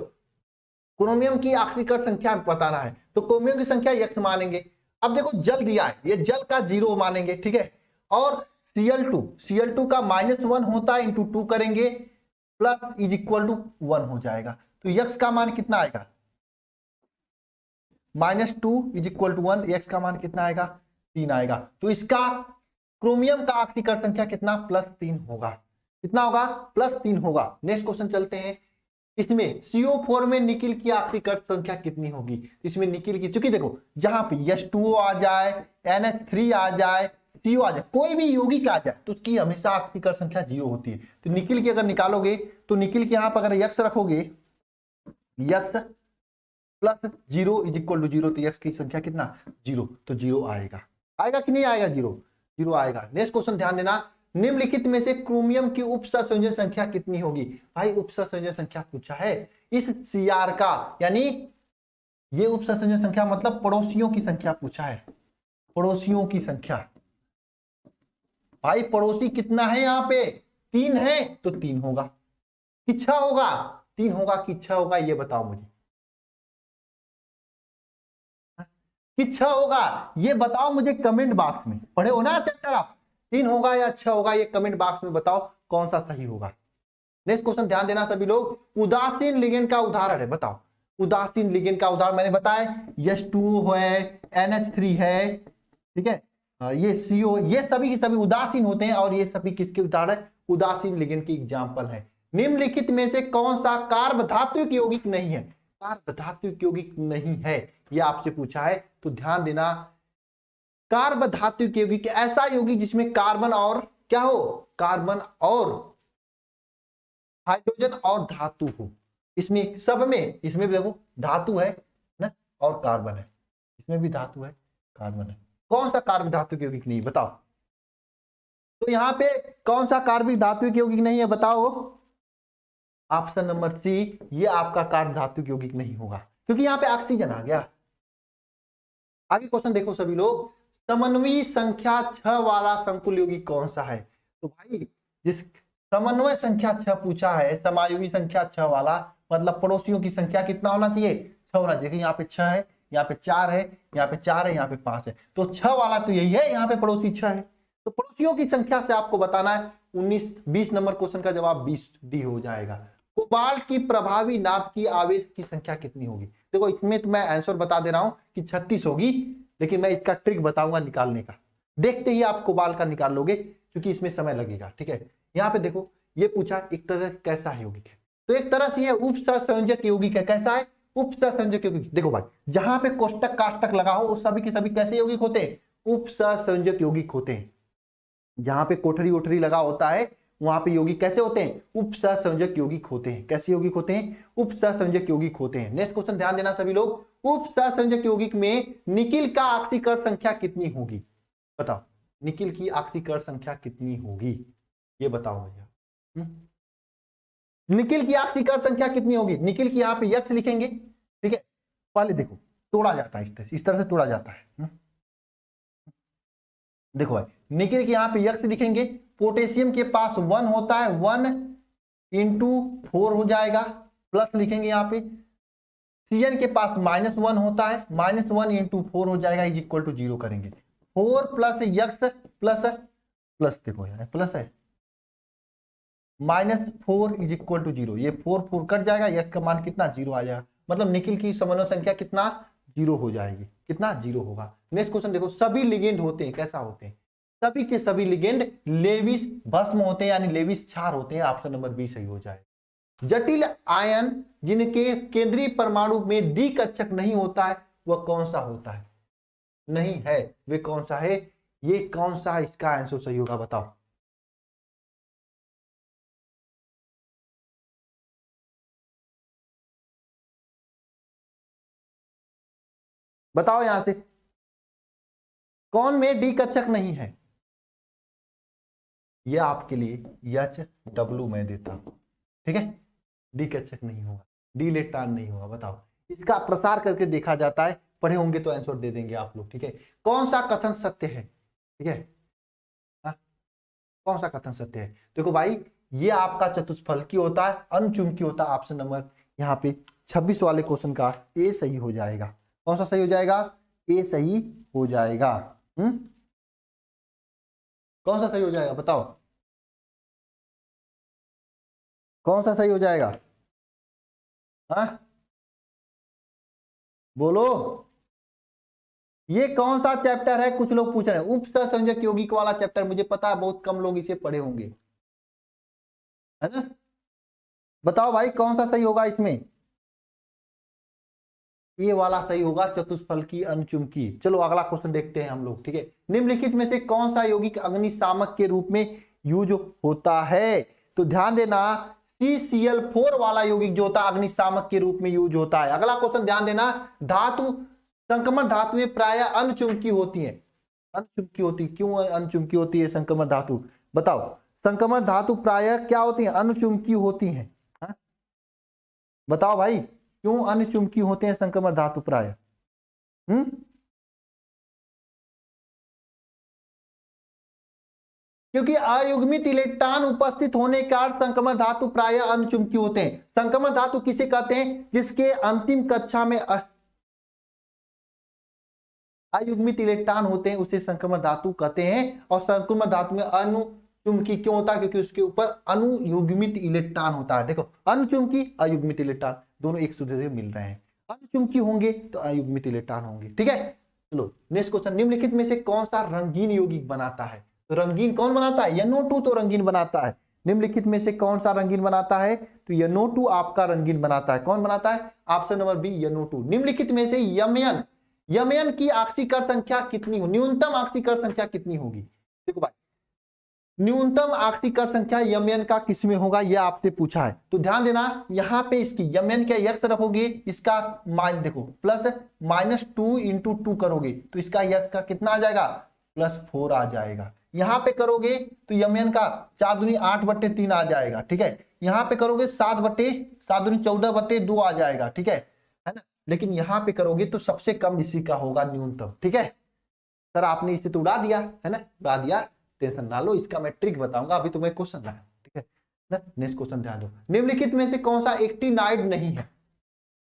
क्रोमियम की ऑक्सीकरण संख्या बताना है, तो क्रोमियम की संख्या x मानेंगे। अब देखो जल दिया है, ये जल का 0 मानेंगे, ठीक है। और Cl2 का -1 होता है, इंटू 2 करेंगे, प्लस इज इक्वल टू 1 हो जाएगा। तो x का मान कितना आएगा, -2 इज इक्वल टू 1, x का मान कितना आएगा, 3 आएगा। तो इसका क्रोमियम का ऑक्सीकरण संख्या कितना, +3 होगा। कितना होगा, +3 होगा। नेक्स्ट क्वेश्चन चलते हैं। इसमें CO4 में निकिल की ऑक्सीकरण संख्या कितनी होगी। इसमें निकिल की, चूंकि देखो जहां पे H2O आ जाए, NH3 आ जाए, CO आ जाए, कोई भी यौगिक आ जाए, तो उसकी हमेशा ऑक्सीकरण संख्या 0 होती है। तो निकिल की अगर निकालोगे, तो निकिल के यहां पर अगर x रखोगे, x + 0 इज इक्वल टू 0, तो x की संख्या कितना, 0, तो 0 आएगा। आएगा कि नहीं आएगा, 0 आएगा। नेक्स्ट क्वेश्चन ध्यान देना, निम्नलिखित में से क्रोमियम की उपसंयोजन संख्या कितनी होगी। भाई उपसंयोजन संख्या पूछा है इस Cr का, यानी ये उपसंयोजन संख्या मतलब पड़ोसियों की संख्या पूछा है, पड़ोसियों की संख्या। भाई पड़ोसी कितना है, यहाँ पे 3 है, तो 3 होगा कि 6 होगा, 3 होगा कि 6 होगा, ये बताओ मुझे, कि 6 होगा, ये बताओ मुझे कमेंट बॉक्स में। पढ़े हो ना चैप्टर आप, 3 होगा या 6 होगा, ये कमेंट बॉक्स में बताओ कौन सा सही होगा। नेक्स्ट क्वेश्चन ध्यान देना सभी लोग, उदासीन लिगेंड का उदाहरण है, बताओ। उदासीन लिगेंड का उदाहरण मैंने बताया, H2O है, NH3 है, ठीक है, ये CO, ये सभी के सभी उदासीन होते हैं, और ये सभी किसके उदाहरण, उदासीन लिगेंड की एग्जाम्पल है। निम्नलिखित में से कौन सा कार्बधात्विक यौगिक नहीं है, कार्बधात्विक यौगिक नहीं है, ये आपसे पूछा है। तो ध्यान देना, कार्बधात्विक यौगिक ऐसा यौगिक जिसमें कार्बन और क्या हो, कार्बन और हाइड्रोजन और धातु हो। इसमें सब में, इसमें भी देखो धातु है ना, और कार्बन है, इसमें भी धातु है, कार्बन है। कौन सा कार्बधात्विक यौगिक नहीं, बताओ। तो यहाँ पे कौन सा कार्बधात्विक यौगिक नहीं है, बताओ। ऑप्शन नंबर सी, ये आपका कार्बधात्विक यौगिक नहीं होगा, क्योंकि यहाँ पे ऑक्सीजन आ गया। आगे क्वेश्चन देखो सभी लोग, समन्वयी संख्या 6 वाला संकुल यौगिक कौन सा है। तो भाई जिस समन्वय संख्या 6 पूछा है, समायोगी संख्या 6 वाला, मतलब पड़ोसियों की संख्या कितना होना चाहिए, 6 होना चाहिए। यहाँ पे 6 है, यहाँ पे 4 है, यहाँ पे 4 है, यहाँ पे 5 है, तो 6 वाला तो यही है, यहाँ पे पड़ोसी 6 है। तो पड़ोसियों की संख्या से आपको बताना है। 20 नंबर क्वेश्चन का जवाब 20D हो जाएगा। कोबाल्ट की प्रभावी नाप की आवेश की संख्या कितनी होगी। देखो इसमें तो मैं आंसर बता दे रहा हूं कि 36 होगी, लेकिन मैं इसका ट्रिक बताऊंगा निकालने का। देखते ही आप कोबाल्ट का निकाल लोगे, क्योंकि इसमें समय लगेगा, ठीक है। यहाँ पे देखो ये पूछा एक तरह कैसा है यौगिक है, तो एक तरह से ये उपसंयोजक यौगिक है। कैसा है, उपसंयोजक यौगिक। देखो भाई जहां पे कोष्टक काष्टक लगा हो, उस सभी के सभी कैसे यौगिक होते हैं, उपसंयोजक यौगिक होते हैं। जहां पे कोठरी ओठरी लगा होता है, वहां पे यौगिक कैसे होते हैं, उपसंयोजक यौगिक होते हैं। कैसे यौगिक होते हैं, उपसंयोजक यौगिक होते हैं। नेक्स्ट क्वेश्चन ध्यान देना सभी लोग, उपसंयोजक यौगिक में निकिल का ऑक्सीकरण संख्या कितनी होगी, बताओ। निकिल की ऑक्सीकरण संख्या कितनी होगी, ये बताओ भैया। निकिल की ऑक्सीकरण संख्या कितनी होगी। निकिल की यहाँ पे X लिखेंगे, ठीक है। पहले देखो तोड़ा जाता है, इस तरह से तोड़ा जाता है। देखो भाई निकिल के यहाँ पे X लिखेंगे, पोटेशियम के पास 1 होता है, 1 × 4 हो जाएगा, प्लस लिखेंगे यहाँ पे। Cn के पास -1 होता है, -1 × 4 हो जाएगा, इज इक्वल टू 0 करेंगे। 4 + X प्लस देखो यहाँ प्लस है, -4 इज इक्वल टू 0। ये 4 कट जाएगा, X का मान कितना, 0 आ जाएगा। मतलब निकिल की समन्वय संख्या कितना, 0 हो जाएगी। कितना, 0 होगा। नेक्स्ट क्वेश्चन देखो, सभी लिगेंड होते हैं, कैसा होते हैं, सभी के सभी लिगेंड लेविस भस्म होते हैं, यानी लेविस क्षार होते हैं। ऑप्शन नंबर बी सही हो जाएगा। जटिल आयन जिनके केंद्रीय परमाणु में D कक्षक नहीं होता है, वह कौन सा होता है, नहीं है, वे कौन सा है, ये कौन सा इसका आंसर सही होगा बताओ। बताओ यहां से कौन में डी कक्षक नहीं है। ये आपके लिए एच डब्ल्यू में देता हूं, ठीक है। डी कक्षक नहीं होगा, डी इलेक्ट्रॉन नहीं होगा। बताओ इसका प्रसार करके देखा जाता है, पढ़े होंगे तो आंसर दे देंगे आप लोग, ठीक है। कौन सा कथन सत्य है, ठीक है। कौन सा कथन सत्य है। देखो भाई ये आपका चतुष्फलकी होता है, अनुचुंबकी होता है। ऑप्शन नंबर यहाँ पे 26 वाले क्वेश्चन का ए सही हो जाएगा। कौन सा सही हो जाएगा, ए सही हो जाएगा। कौन सा सही हो जाएगा बताओ, कौन सा सही हो जाएगा। हाँ बोलो, ये कौन सा चैप्टर है, कुछ लोग पूछ रहे हैं। उपसंयोजक यौगिक वाला चैप्टर, मुझे पता है बहुत कम लोग इसे पढ़े होंगे, है ना। बताओ भाई कौन सा सही होगा इसमें। ये वाला सही होगा, चतुष्फलकी अनुचुंबकी। चलो अगला क्वेश्चन देखते हैं हम लोग, ठीक है। निम्नलिखित में से कौन सा यौगिक अग्निशामक के रूप में यूज होता है। तो ध्यान देना CCl4 वाला यौगिक जो होता है अग्निशामक के रूप में यूज होता है। अगला क्वेश्चन ध्यान देना, धातु संक्रमण धातुएं प्राय अनुचुंबकी होती हैं। अनुचुंबकी होती, क्यों अनुचुंबकी होती है संक्रमण धातु, बताओ। संक्रमण धातु प्राय क्या होती है, अनुचुंबकी होती हैं। बताओ भाई क्यों अनुचुंबकी होते हैं संक्रमण धातु प्राय। क्योंकि अयुग्मित इलेक्ट्रॉन उपस्थित होने के कारण संक्रमण धातु प्राय अनुचुंबकी होते हैं। संक्रमण धातु किसे कहते हैं, जिसके अंतिम कक्षा में अयुग्मित इलेक्ट्रॉन होते हैं उसे संक्रमण धातु कहते हैं। और संक्रमण धातु में अनुचुंबकी क्यों होता है, क्योंकि उसके ऊपर अनुयुग्मित इलेक्ट्रॉन होता है। देखो अनुचुंबकी अयुग्मित इलेक्ट्रॉन दोनों एक दूसरे से मिल रहे हैं, अनुचुंबकी होंगे तो अयुग्मित इलेक्ट्रॉन होंगे, ठीक है। चलो नेक्स्ट क्वेश्चन, निम्नलिखित में से कौन सा रंगीन यौगिक बनाता है। तो रंगीन कौन बनाता है, NO2 तो रंगीन बनाता है। निम्नलिखित में से कौन सा रंगीन बनाता है, तो NO2 आपका रंगीन बनाता है। कौन बनाता है, ऑप्शन नंबर बी NO2। निम्नलिखित में से यमयन की ऑक्सीकरण संख्या कितनी हो, न्यूनतम ऑक्सीकरण संख्या कितनी होगी। देखो भाई न्यूनतम ऑक्सीकरण संख्या यमयन का किसमें होगा, यह आपसे पूछा है। तो ध्यान देना यहाँ पे इसकी यमयन क्या यक्स रखोगे, इसका मान देखो प्लस -2 × 2 करोगे तो इसका यक्स का कितना आ जाएगा, +4 आ जाएगा। यहाँ पे करोगे तो यमयन का 4 दूनी 8/3 आ जाएगा, ठीक है। यहाँ पे करोगे 7 दूनी 14/2 आ जाएगा, ठीक है ना। लेकिन यहाँ पे करोगे तो सबसे कम इसी का होगा न्यूनतम, ठीक है। सर आपने इसे तो उड़ा दिया है ना, उड़ा दिया, टेंशन ना लो, इसका मैं ट्रिक बताऊंगा, अभी तुम्हें क्वेश्चन लाया, ठीक है ना। नेक्स्ट क्वेश्चन ध्यान दो, निम्नलिखित में से कौन सा एक्टिनाइड नहीं है।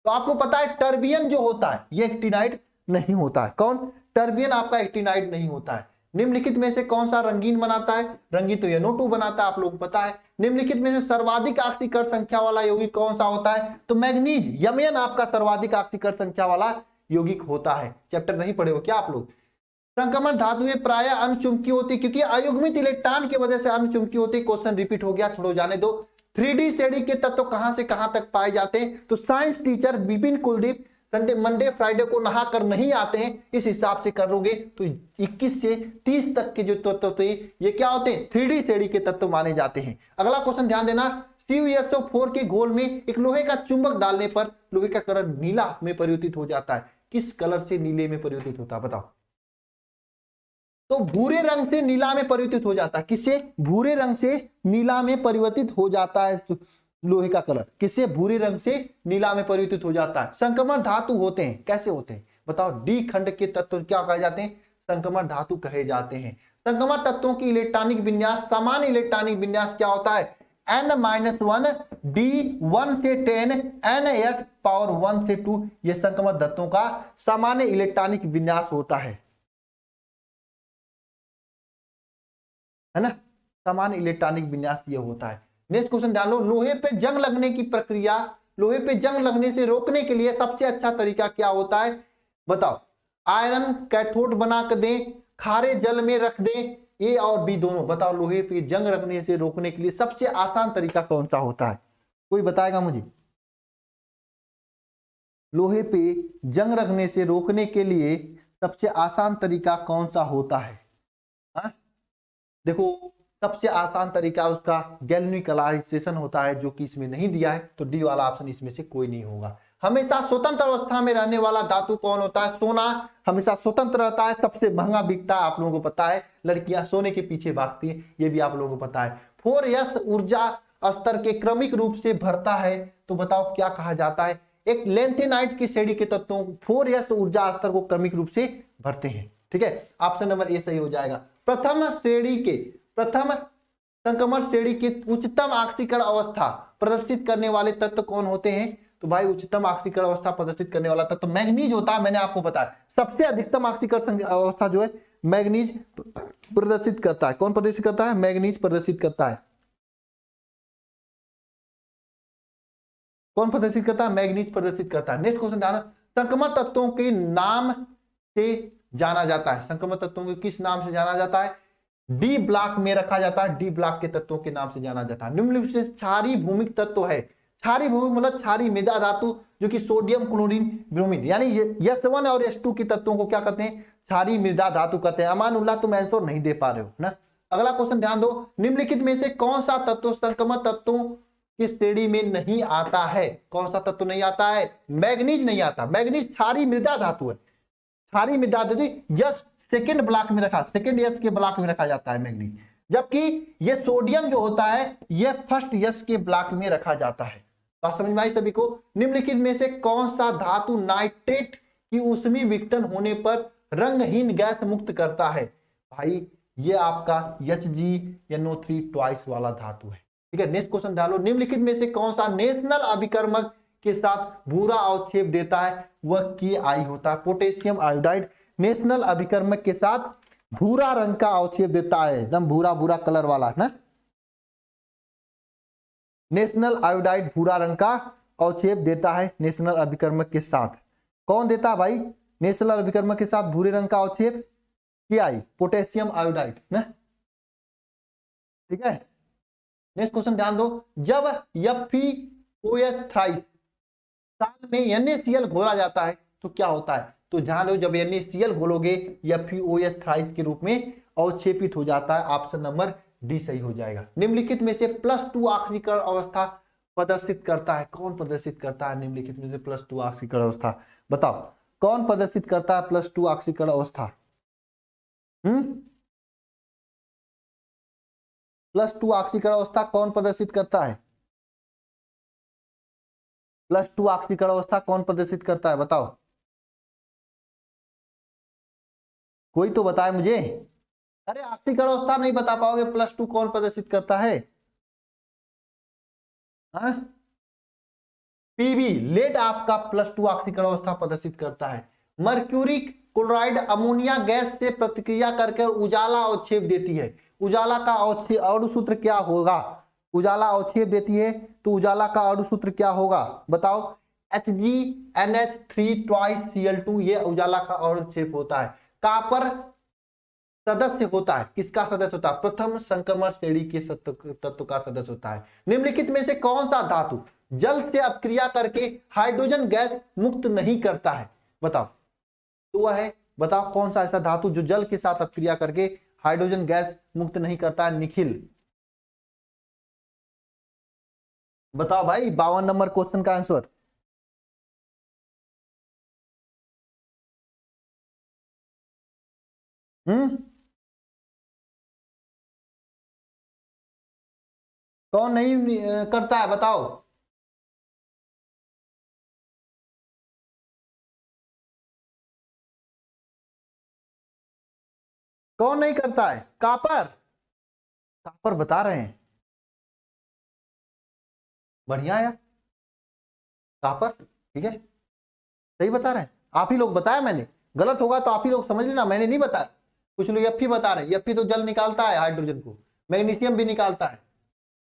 तो आपको पता है टर्बियन जो होता है ये एक्टिनाइड नहीं होता है। कौन, टर्बियन आपका एक्टिनाइड नहीं होता है। निम्नलिखित में से कौन सा रंगीन बनाता है, रंगीन तो NO2 बनाता है, आप लोगों को पता है। निम्नलिखित में से सर्वाधिक ऑक्सीकरण संख्या वाला यौगिक कौन सा होता है, तो मैग्नीज, यमयन आपका सर्वाधिक ऑक्सीकरण संख्या वाला यौगिक होता है। चैप्टर नहीं पढ़े हो क्या आप लोग। संक्रमण धातुएं प्राय अनुचुंबकी होती, क्योंकि अयुग्मित इलेक्ट्रॉन की वजह से अनुचुंबकी होती। क्वेश्चन रिपीट हो गया, छोड़ो जाने दो। 3D श्रेणी के तत्व कहां से कहां तक पाए जाते हैं, तो science teacher Vipin Kuldeep Sunday Monday Friday को नहा कर नहीं आते हैं, इस हिसाब से करोगे तो 21 से 30 तक के जो तत्व होते हैं ये क्या होते हैं, 3D श्रेणी के तत्व माने जाते हैं। अगला क्वेश्चन ध्यान देना, CuSO4 के घोल में एक लोहे का चुंबक डालने पर लोहे का कलर नीला में परिवर्तित हो जाता है। किस कलर से नीले में परिवर्तित होता है बताओ। तो भूरे रंग से नीला में परिवर्तित हो जाता है। किससे, भूरे रंग से नीला में परिवर्तित हो जाता है लोहे का कलर। किससे, भूरे रंग से नीला में परिवर्तित हो जाता है। संक्रमण धातु होते हैं, कैसे होते हैं बताओ। डी खंड के तत्व क्या कहे जाते हैं, संक्रमण धातु कहे जाते हैं। संक्रमण तत्वों की इलेक्ट्रॉनिक विन्यास, सामान्य इलेक्ट्रॉनिक विन्यास क्या होता है, n-1 D1 से 10 ns⁻1 से 2। यह संक्रमण तत्वों का सामान्य इलेक्ट्रॉनिक विन्यास होता है ना। सामान्य इलेक्ट्रॉनिक विन्यास ये होता है। नेक्स्ट क्वेश्चन डालो, लोहे पे जंग लगने की प्रक्रिया, लोहे पे जंग लगने से रोकने के लिए सबसे अच्छा तरीका क्या होता है बताओ। आयरन कैथोड बना कर दें, खारे जल में रख दें, ए और बी दोनों। बताओ लोहे पे जंग लगने से रोकने के लिए सबसे आसान तरीका कौन सा होता है, कोई बताएगा मुझे। लोहे पे जंग लगने से रोकने के लिए सबसे आसान तरीका कौन सा होता है, हाँ? देखो सबसे आसान तरीका उसका गैल्वेनिकलाइजेशन होता है, जो कि इसमें नहीं दिया है, तो डी वाला ऑप्शन इसमें से कोई नहीं होगा। हमेशा स्वतंत्र अवस्था में रहने वाला धातु कौन होता है? सोना हमेशा स्वतंत्र रहता है, सबसे महंगा बिकता है, आप लोगों को पता है, लड़कियां सोने के पीछे भागती हैं, ये भी आप लोगों को पता है। 4s ऊर्जा स्तर के क्रमिक रूप से भरता है, तो बताओ क्या कहा जाता है? एक लेंथेनाइट की श्रेणी के तत्वों 4s ऊर्जा स्तर को क्रमिक रूप से भरते हैं। ठीक है, ऑप्शन नंबर ए सही हो जाएगा। प्रथम संक्रमण श्रेणी की उच्चतम ऑक्सीकरण अवस्था प्रदर्शित करने वाले तत्व कौन होते हैं? तो भाई उच्चतम ऑक्सीकरण अवस्था प्रदर्शित करने वाला तत्व मैग्नीज होता है। मैंने आपको बताया सबसे अधिकतम ऑक्सीकरण अवस्था जो है मैग्नीज प्रदर्शित करता है। कौन प्रदर्शित करता है? मैग्नीज प्रदर्शित करता है। कौन प्रदर्शित करता है? मैग्नीज प्रदर्शित करता है। नेक्स्ट क्वेश्चन ध्यान, संक्रमण तत्वों के नाम से जाना जाता है। संक्रमण तत्वों को किस नाम से जाना जाता है? डी ब्लॉक में रखा जाता है, डी ब्लॉक के तत्वों के नाम से जाना जाता है। निम्नलिखित से क्षारीय भूमिक तत्व है। क्षारीय भूमिक मतलब क्षारीय मृदा धातु, जो कि सोडियम क्लोरीन ब्रोमीन, यानी S1 और S2 के तत्वों को क्या कहते हैं? क्षारीय मृदा धातु कहते हैं। अमानुल्लाह तुम आंसर नहीं दे पा रहे हो ना। अगला क्वेश्चन ध्यान दो, निम्नलिखित में से कौन सा तत्व संक्रमण तत्वों की श्रेणी में नहीं आता है? कौन सा तत्व नहीं आता है? मैग्नीज नहीं आता। मैग्नीज क्षारीय मृदा धातु है। क्षारीय मृदा धातु यस सेकेंड ब्लॉक में रखा, सेकेंड यस के ब्लॉक में रखा जाता है मैग्नीज, जबकि ये सोडियम जो होता है ये फर्स्ट यस के ब्लॉक में रखा जाता है। बात समझ में आई सभी को? निम्नलिखित में से कौन सा धातु नाइट्रेट की ऊष्मीय विघटन होने पर रंगहीन गैस मुक्त करता है? भाई ये आपका HgNO3 ट्वाइस वाला धातु है। ठीक है, नेक्स्ट क्वेश्चन डालो, निम्नलिखित में से कौन सा नेशनल अभिकर्मक के साथ भूरा अवक्षेप देता है? वह KI होता है, पोटेशियम आयोडाइड नेशनल अभिकर्मक के साथ भूरा रंग का अवक्षेप देता है, एकदम भूरा भूरा कलर वाला ना। नेशनल आयोडाइड भूरा रंग का अवक्षेप देता है नेशनल अभिकर्मक के साथ। कौन देता है भाई नेशनल अभिकर्मक के साथ भूरे रंग का अवक्षेप? KI पोटेशियम आयोडाइड ना। ठीक है, नेक्स्ट क्वेश्चन ध्यान दो, जब FeOH थ्राइस साल में NaCl घोला जाता है तो क्या होता है? तो ध्यान दो, जब NaCl घोलोगे FeOH थ्राइस के रूप में अवक्षेपित हो जाता है। ऑप्शन नंबर डी सही हो जाएगा। निम्नलिखित में से +2 ऑक्सीकरण अवस्था प्रदर्शित करता है। कौन प्रदर्शित करता है निम्नलिखित में से +2 ऑक्सीकरण अवस्था? बताओ कौन प्रदर्शित करता है +2 ऑक्सीकरण अवस्था? +2 ऑक्सीकरण अवस्था कौन प्रदर्शित करता है? +2 ऑक्सीकरण अवस्था कौन प्रदर्शित करता है? बताओ, कोई तो बताए मुझे। अरे ऑक्सीकरण अवस्था नहीं बता पाओगे, +2 कौन प्रदर्शित करता है? पीबी लेड आपका +2 ऑक्सीकरण अवस्था प्रदर्शित करता है। मर्क्यूरी क्लोराइड अमोनिया गैस से प्रतिक्रिया करके उजाला अवक्षेप देती है। उजाला का अणु सूत्र क्या होगा? उजाला अवक्षेप देती है तो उजाला का अणु सूत्र क्या होगा? बताओ, HgNH3 ट्वाइस Cl2 ये उजाला का अणुक्षेप होता है। कापर सदस्य होता है, किसका सदस्य होता है? प्रथम संक्रमण श्रेणी के तत्व का सदस्य होता है। निम्नलिखित में से कौन सा धातु जल से अपक्रिया करके हाइड्रोजन गैस मुक्त नहीं करता है? बताओ, तो वह है, बताओ कौन सा ऐसा धातु जो जल के साथ अपक्रिया करके हाइड्रोजन गैस मुक्त नहीं करता है? निखिल बताओ भाई, 52 नंबर क्वेश्चन का आंसर। कौन नहीं करता है? बताओ, कौन नहीं करता है? कापर, कापर बता रहे हैं, बढ़िया यार, कापर ठीक है, सही बता रहे हैं। आप ही लोग बताया, मैंने गलत होगा तो आप ही लोग समझ लेना, मैंने नहीं बताया। कुछ लोग Fe बता रहे हैं, Fe तो जल निकालता है हाइड्रोजन को, मैग्नीशियम भी निकालता है,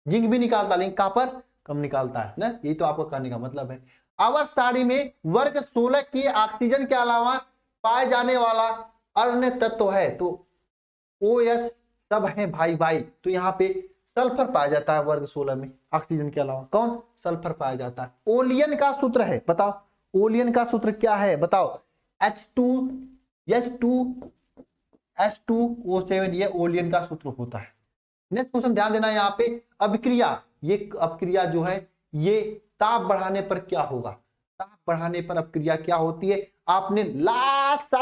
जिंक भी निकालता है, लेकिन कापर कम निकालता है ना। यही तो आपको कहने का मतलब है। आवर्त सारणी में वर्ग 16 की ऑक्सीजन के अलावा पाए जाने वाला अन्य तत्व है, तो OS सब है भाई भाई, तो यहाँ पे सल्फर पाया जाता है वर्ग 16 में ऑक्सीजन के अलावा। कौन? सल्फर पाया जाता है। ओलियन का सूत्र है, बताओ ओलियन का सूत्र क्या है? बताओ, H2S2 H2O7 ये ओलियन का सूत्र होता है। नेक्स्ट क्वेश्चन ध्यान देना यहाँ पे, अभिक्रिया, ये अभिक्रिया जो है ये ताप बढ़ाने पर क्या होगा, ताप बढ़ाने पर अभिक्रिया क्या होती है। आपने लास्ट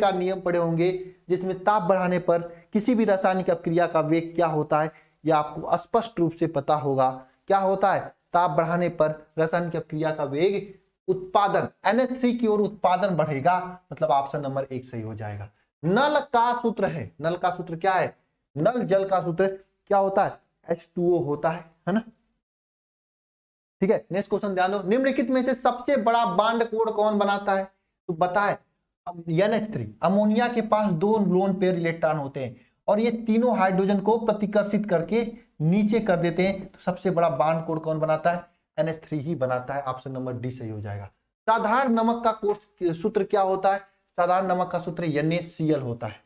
का नियम पढ़े होंगे जिसमें ताप बढ़ाने पर किसी भी रासायनिक अभिक्रिया का वेग क्या होता है, यह आपको स्पष्ट रूप से पता होगा। क्या होता है, ताप बढ़ाने पर रासायनिक अभिक्रिया का वेग उत्पादन NH3 की ओर उत्पादन बढ़ेगा, मतलब ऑप्शन नंबर 1 सही हो जाएगा। नल का सूत्र है, नल का सूत्र क्या है, नल जल का सूत्र क्या होता है, H2O होता है ना। ठीक है, नेक्स्ट क्वेश्चन ध्यान दो, निम्नलिखित में से सबसे बड़ा बॉन्ड कोण कौन बनाता है, तो बताए NH3। अमोनिया के पास 2 लोन पेयर इलेक्ट्रॉन होते हैं और ये तीनों हाइड्रोजन को प्रतिकर्षित करके नीचे कर देते हैं, तो सबसे बड़ा बॉन्ड कोण कौन बनाता है, NH3 ही बनाता है। ऑप्शन नंबर डी सही हो जाएगा। साधारण नमक का सूत्र क्या होता है, साधारण नमक का सूत्र NaCl होता है।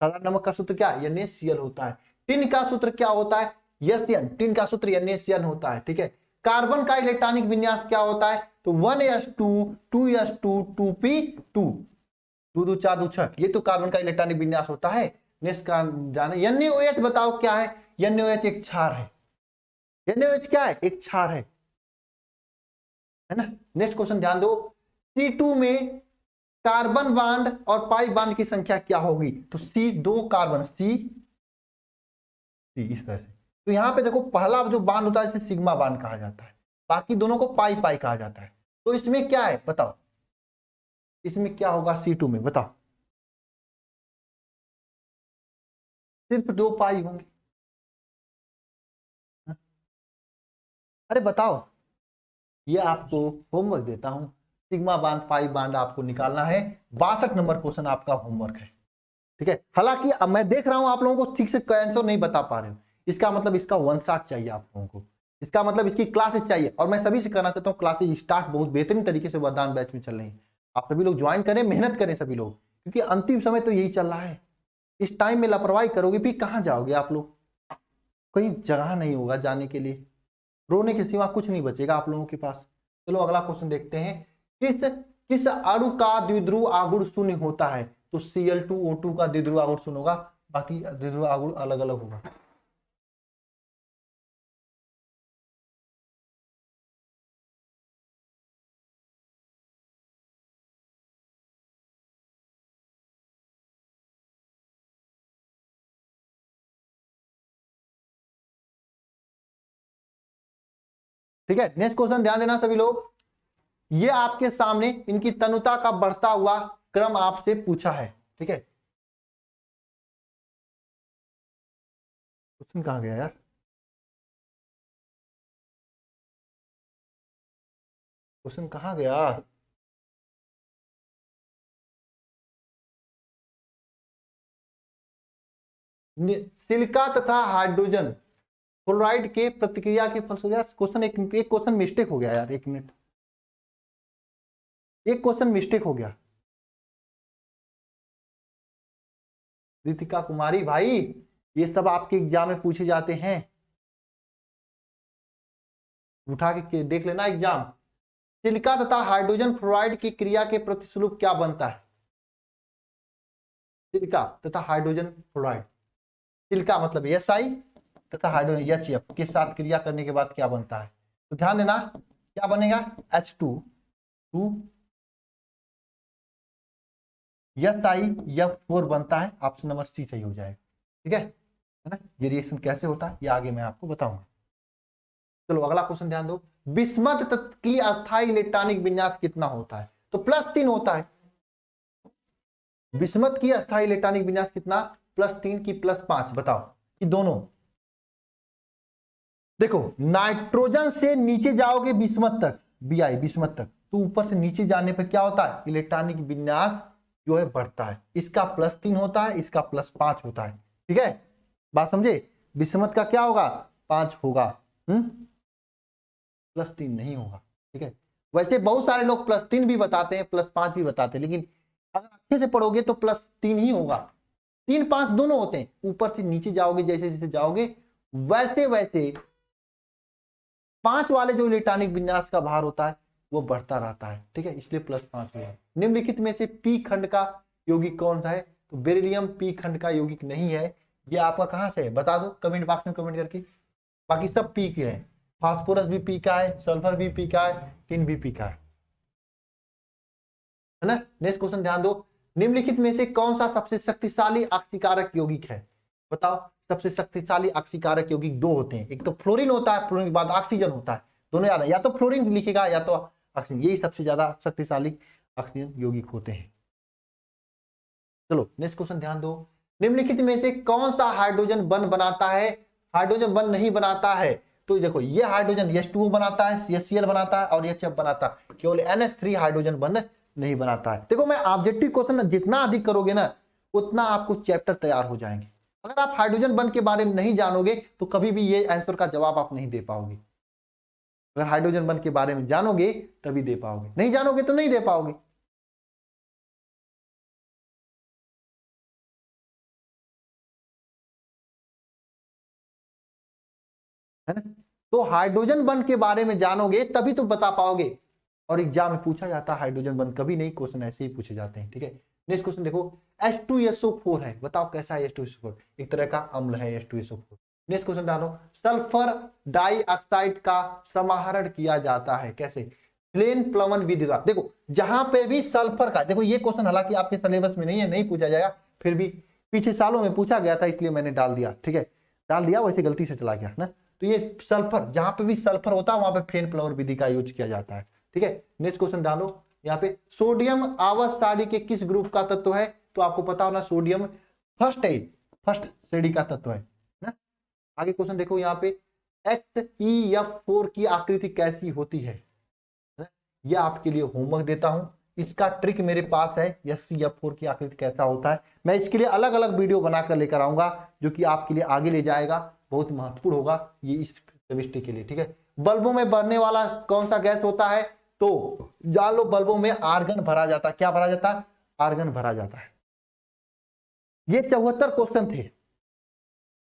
साधारण नमक का सूत्र क्या, NaCl होता है। टिन का सूत्र क्या होता है, SN, टिन का सूत्र NaCN होता है। ठीक है, कार्बन का इलेक्ट्रॉनिक विन्यास क्या होता है, तो 1s2 2s2 2p2 2 2 4 2 6, ये तो कार्बन का इलेक्ट्रॉनिक विन्यास होता है। नेक्स्ट का जाने NaOH बताओ क्या है, NaOH एक क्षार है। NaOH क्या है, एक क्षार है ना। नेक्स्ट क्वेश्चन ध्यान दो, C2 में कार्बन बांड और पाई बांड की संख्या क्या होगी, तो C 2 कार्बन C इस तरह से। तो यहां पे देखो पहला जो बांड होता है इसे सिग्मा बांड कहा जाता है, बाकी दोनों को पाई पाई कहा जाता है। तो इसमें क्या है बताओ, इसमें क्या होगा C2 में बताओ, सिर्फ 2 पाई होंगे। अरे बताओ, ये आपको होमवर्क देता हूं, सिग्मा बांड पाई बांड आपको निकालना है। 62 नंबर क्वेश्चन आपका होमवर्क है। ठीक है, हालांकि अब मैं देख रहा हूं आप लोगों को ठीक से आंसर नहीं बता पा रहे हो, इसका मतलब इसका 1 शॉट चाहिए आप लोगों को, इसका मतलब इसकी क्लासेस चाहिए। और मैं सभी से कहना चाहता हूँ क्लासेस स्टार्ट बहुत बेहतरीन तरीके से वरदान बैच में चल रही है। आप सभी लोग ज्वाइन करें, मेहनत करें सभी लोग, क्योंकि अंतिम समय तो यही चल रहा है। इस टाइम में लापरवाही करोगे फिर कहाँ जाओगे आप लोग, कहीं जगह नहीं होगा जाने के लिए, रोने के सिवा कुछ नहीं बचेगा आप लोगों के पास। चलो अगला क्वेश्चन देखते हैं, किस अणु का द्विध्रुव आघूर्ण शून्य होता है, तो Cl2O2 का द्विध्रुव आघूर्ण शून्य होगा, बाकी द्विध्रुव आघूर्ण अलग अलग होगा। ठीक है, नेक्स्ट क्वेश्चन ध्यान देना सभी लोग, ये आपके सामने इनकी तनुता का बढ़ता हुआ क्रम आपसे पूछा है। ठीक है, क्वेश्चन कहां गया यार, क्वेश्चन कहां गया, सिलिका तथा हाइड्रोजन फ्लोराइड के प्रतिक्रिया के फलस्वरूप, क्वेश्चन एक क्वेश्चन मिस्टेक हो गया यार, एक मिनट, एक क्वेश्चन मिस्टेक हो गया। रितिका कुमारी भाई, ये सब आपके एग्जाम में पूछे जाते हैं, उठा के देख लेना एग्जाम। सिलिका तथा हाइड्रोजन फ्लोराइड की क्रिया के प्रतिस्वरूप क्या बनता है, सिलिका तथा हाइड्रोजन फ्लोराइड, सिलिका मतलब Si तथा हाइड्रोजन HF के साथ क्रिया करने के बाद क्या बनता है, तो ध्यान देना क्या बनेगा, H2 SiF4 बनता है। ऑप्शन नंबर सी सही हो जाएगा। ठीक है ना, ये रिएक्शन कैसे होता है ये आगे मैं आपको बताऊंगा। चलो अगला क्वेश्चन ध्यान दो, बिस्मथ तत्व की अस्थायी इलेक्ट्रॉनिक विन्यास कितना होता है, तो +3 होता है। बिस्मथ की अस्थायी इलेक्ट्रॉनिक विन्यास कितना, +3 की +5, बताओ कि दोनों। देखो नाइट्रोजन से नीचे जाओगे बिस्मथ तक, Bi बिस्मथ तक, तो ऊपर से नीचे जाने पर क्या होता है, इलेक्ट्रॉनिक विन्यास जो है बढ़ता है। इसका +3 होता है, इसका +5 होता है। ठीक है, बात समझे, बिस्मथ का क्या होगा 5 होगा, +3 नहीं होगा। ठीक है, वैसे बहुत सारे लोग +3 भी बताते हैं, +5 भी बताते हैं, लेकिन अगर अच्छे से पढ़ोगे तो +3 ही होगा। 3 5 दोनों होते हैं, ऊपर से नीचे जाओगे जैसे जैसे जाओगे वैसे वैसे 5 वाले जो इलेक्ट्रॉनिक विन्यास का भार होता है वो बढ़ता रहता है। ठीक है, इसलिए +5 हुआ। निम्नलिखित में से P खंड का यौगिक कौन सा है, तो बेरिलियम पी खंड का यौगिक नहीं है। ये आपका कहां से है बता दो कमेंट बॉक्स में कमेंट करके। बाकी सब पी के हैं, फास्फोरस भी पी का है, सल्फर भी पी का है, टिन भी पी का है ना। नेक्स्ट क्वेश्चन ध्यान दो, निम्नलिखित में से कौन सा सबसे शक्तिशाली ऑक्सीकारक यौगिक है? बताओ, सबसे शक्तिशाली ऑक्सीकारक यौगिक दो होते हैं, एक तो फ्लोरीन होता है, फ्लोरीन के बाद ऑक्सीजन होता है, दोनों याद है, या तो फ्लोरीन लिखेगा या तो ऑक्सीजन, यही सबसे ज्यादा शक्तिशाली ऑक्सीजन यौगिक होते हैं। चलो नेक्स्ट क्वेश्चन ध्यान दो, निम्नलिखित में से कौन सा हाइड्रोजन बंध बनाता है? हाइड्रोजन बंध नहीं बनाता है, तो देखो ये हाइड्रोजन H2O बनाता है, HCl बनाता है और HF बनाता है, केवल NH3 हाइड्रोजन बंध नहीं बनाता है। देखो मैं ऑब्जेक्टिव क्वेश्चन जितना अधिक करोगे ना उतना आपको चैप्टर तैयार हो जाएंगे। अगर आप हाइड्रोजन बंध के बारे में नहीं जानोगे तो कभी भी ये आंसर का जवाब आप नहीं दे पाओगे। अगर हाइड्रोजन बंध के बारे में जानोगे तभी दे पाओगे, नहीं जानोगे तो नहीं दे पाओगे। है ना, तो हाइड्रोजन बंध के बारे में जानोगे तभी तो बता पाओगे। और एग्जाम में पूछा जाता है हाइड्रोजन बंध, कभी नहीं क्वेश्चन ऐसे ही पूछे जाते हैं। ठीक है, नेक्स्ट क्वेश्चन देखो, H2SO4 है, बताओ कैसा है H2SO4? एक तरह का अम्ल है H2SO4। नेक्स्ट क्वेश्चन जानो, सल्फर डाइऑक्साइड का समाहरण किया जाता है कैसे? प्लेन प्लवन विधि द्वारा। देखो जहां पे भी सल्फर का, देखो ये क्वेश्चन हालांकि आपके सिलेबस में नहीं है, नहीं पूछा जाएगा, फिर भी पीछे सालों में पूछा गया था इसलिए मैंने डाल दिया। ठीक है, डाल दिया, वैसे गलती से चला गया ना। तो ये सल्फर, जहां पे भी सल्फर होता है वहां पे फेन फ्लावर विधि का यूज किया जाता है। ठीक है, नेक्स्ट क्वेश्चन डालो, यहाँ पे सोडियम आवर्त सारणी के किस ग्रुप का तत्व है? तो आपको पता होना सोडियम फर्स्ट श्रेणी का तत्व है ना। आगे क्वेश्चन देखो, यहाँ पे XeF4 की आकृति कैसी होती है? यह आपके लिए होमवर्क देता हूं, इसका ट्रिक मेरे पास है। XeF4 की आकृति कैसा होता है मैं इसके लिए अलग अलग वीडियो बनाकर लेकर आऊंगा जो कि आपके लिए आगे ले जाएगा, बहुत महत्वपूर्ण होगा ये इस केमिस्ट्री के लिए। ठीक है, बल्बों में बढ़ने वाला कौन सा गैस होता है? तो जान लो बल्बों में आर्गन भरा जाता है। क्या भरा जाता है? आर्गन भरा जाता है। ये 74 क्वेश्चन थे।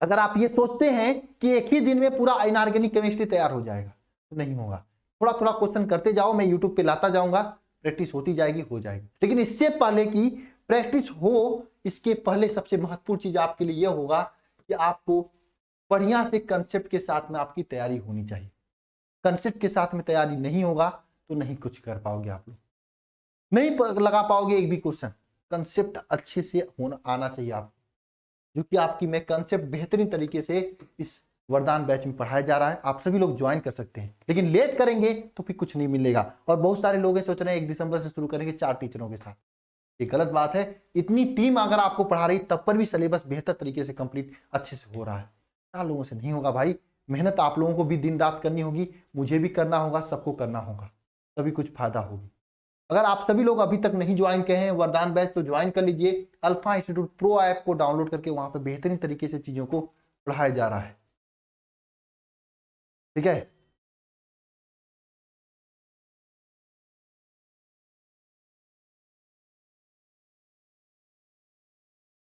अगर आप ये सोचते हैं कि एक ही दिन में पूरा इनऑर्गेनिक केमिस्ट्री तैयार हो जाएगा तो नहीं होगा, थोड़ा थोड़ा क्वेश्चन करते जाओ, मैं यूट्यूब पे लाता जाऊंगा, प्रैक्टिस होती जाएगी, हो जाएगी। लेकिन इससे पहले की प्रैक्टिस हो, इसके पहले सबसे महत्वपूर्ण चीज आपके लिए यह होगा कि आपको बढ़िया से कंसेप्ट के साथ में आपकी तैयारी होनी चाहिए। कंसेप्ट के साथ में तैयारी नहीं होगा तो नहीं कुछ कर पाओगे, आप लोग नहीं लगा पाओगे एक भी क्वेश्चन। कंसेप्ट अच्छे से होना आना चाहिए आपको, जो कि आपकी मैं कंसेप्ट बेहतरीन तरीके से इस वरदान बैच में पढ़ाया जा रहा है। आप सभी लोग ज्वाइन कर सकते हैं, लेकिन लेट करेंगे तो फिर कुछ नहीं मिलेगा। और बहुत सारे लोग सोच रहे हैं 1 दिसंबर से शुरू करेंगे 4 टीचरों के साथ, ये गलत बात है। इतनी टीम अगर आपको पढ़ा रही तब पर भी सिलेबस बेहतर तरीके से कंप्लीट अच्छे से हो रहा है। 4 लोगों से नहीं होगा भाई, मेहनत आप लोगों को भी दिन रात करनी होगी, मुझे भी करना होगा, सबको करना होगा, तभी कुछ फायदा होगी। अगर आप सभी लोग अभी तक नहीं ज्वाइन किए हैं वरदान बैच तो ज्वाइन कर लीजिए। अल्फा इंस्टीट्यूट प्रो ऐप को डाउनलोड करके वहां पे बेहतरीन तरीके से चीजों को पढ़ाया जा रहा है। ठीक है,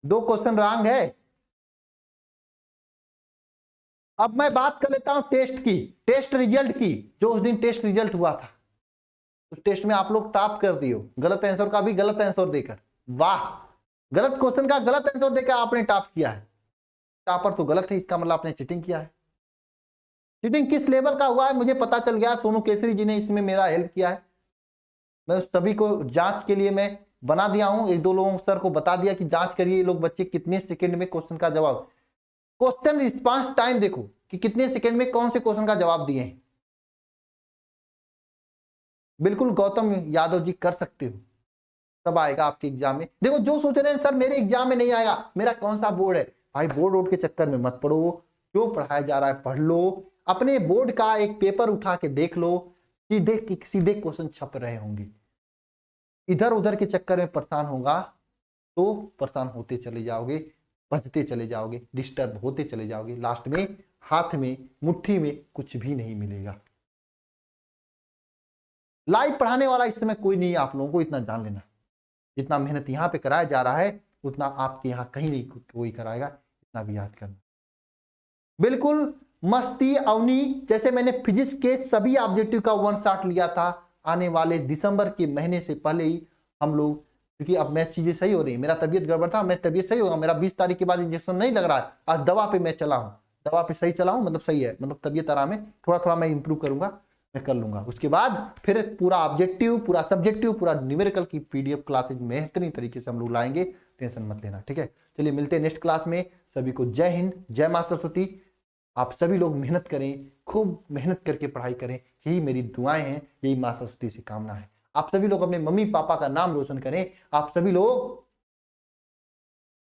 दो क्वेश्चन रॉन्ग है। अब मैं बात कर लेता हूं टेस्ट की, टेस्ट रिजल्ट की। जो उस दिन टेस्ट रिजल्ट हुआ था उस टेस्ट में आप लोग टॉप कर दियो, गलत आंसर का भी गलत आंसर देकर। वाह, गलत क्वेश्चन का गलत आंसर देकर आपने टॉप किया है। टॉपर तो गलत है, इसका मतलब आपने चीटिंग किया है। चीटिंग किस लेवल का हुआ है मुझे पता चल गया, सोनू केसरी जी ने इसमें मेरा हेल्प किया है। मैं उस सभी को जांच के लिए मैं बना दिया हूं, 1-2 लोगों सर को बता दिया कि जांच करिए ये लोग बच्चे कितने सेकंड में क्वेश्चन का जवाब, क्वेश्चन रिस्पांस टाइम देखो कि कितने सेकंड में कौन से क्वेश्चन का जवाब दिए हैं। बिल्कुल गौतम यादव जी कर सकते हो, तब आएगा आपके एग्जाम में। देखो जो सोच रहे हैं सर मेरे एग्जाम में नहीं आएगा, मेरा कौन सा बोर्ड है, भाई बोर्ड के चक्कर में मत पढ़ो, जो पढ़ाया जा रहा है पढ़ लो, अपने बोर्ड का एक पेपर उठा के देख लो, सीधे क्वेश्चन छप रहे होंगे। इधर उधर के चक्कर में परेशान होगा तो परेशान होते चले जाओगे, बचते चले जाओगे, डिस्टर्ब होते चले जाओगे, लास्ट में हाथ में मुट्ठी में कुछ भी नहीं मिलेगा। लाइव पढ़ाने वाला इस समय कोई नहीं है, आप लोगों को इतना जान लेना। जितना मेहनत यहाँ पे कराया जा रहा है उतना आपके यहाँ कहीं नहीं कोई कराएगा, इतना भी याद करना। बिल्कुल मस्ती अवनी, जैसे मैंने फिजिक्स के सभी ऑब्जेक्टिव का 1 शॉट लिया था, आने वाले दिसंबर के महीने से पहले ही हम लोग क्योंकि अब मैं चीजें सही हो रही है, मेरा तबीयत गड़बड़ था, मैं तबीयत सही होगा, मेरा 20 तारीख के बाद इंजेक्शन नहीं लग रहा है, आज दवा पे मैं चला हूँ, दवा पे सही चला हूँ, मतलब सही है, मतलब तबीयत आराम है, थोड़ा थोड़ा मैं इंप्रूव करूंगा, मैं कर लूंगा। उसके बाद फिर पूरा ऑब्जेक्टिव, पूरा सब्जेक्टिव, पूरा न्यूमेरिकल की पीडीएफ क्लासेज बेहतरीन तरीके से हम लोग लाएंगे, टेंशन मत लेना, ठीक है। चलिए मिलते हैं नेक्स्ट क्लास में। सभी को जय हिंद, जय मां सरस्वती। आप सभी लोग मेहनत करें, खूब मेहनत करके पढ़ाई करें, यही मेरी दुआएं हैं, यही मां सरस्वती से कामना है। आप सभी लोग अपने मम्मी पापा का नाम रोशन करें, आप सभी लोग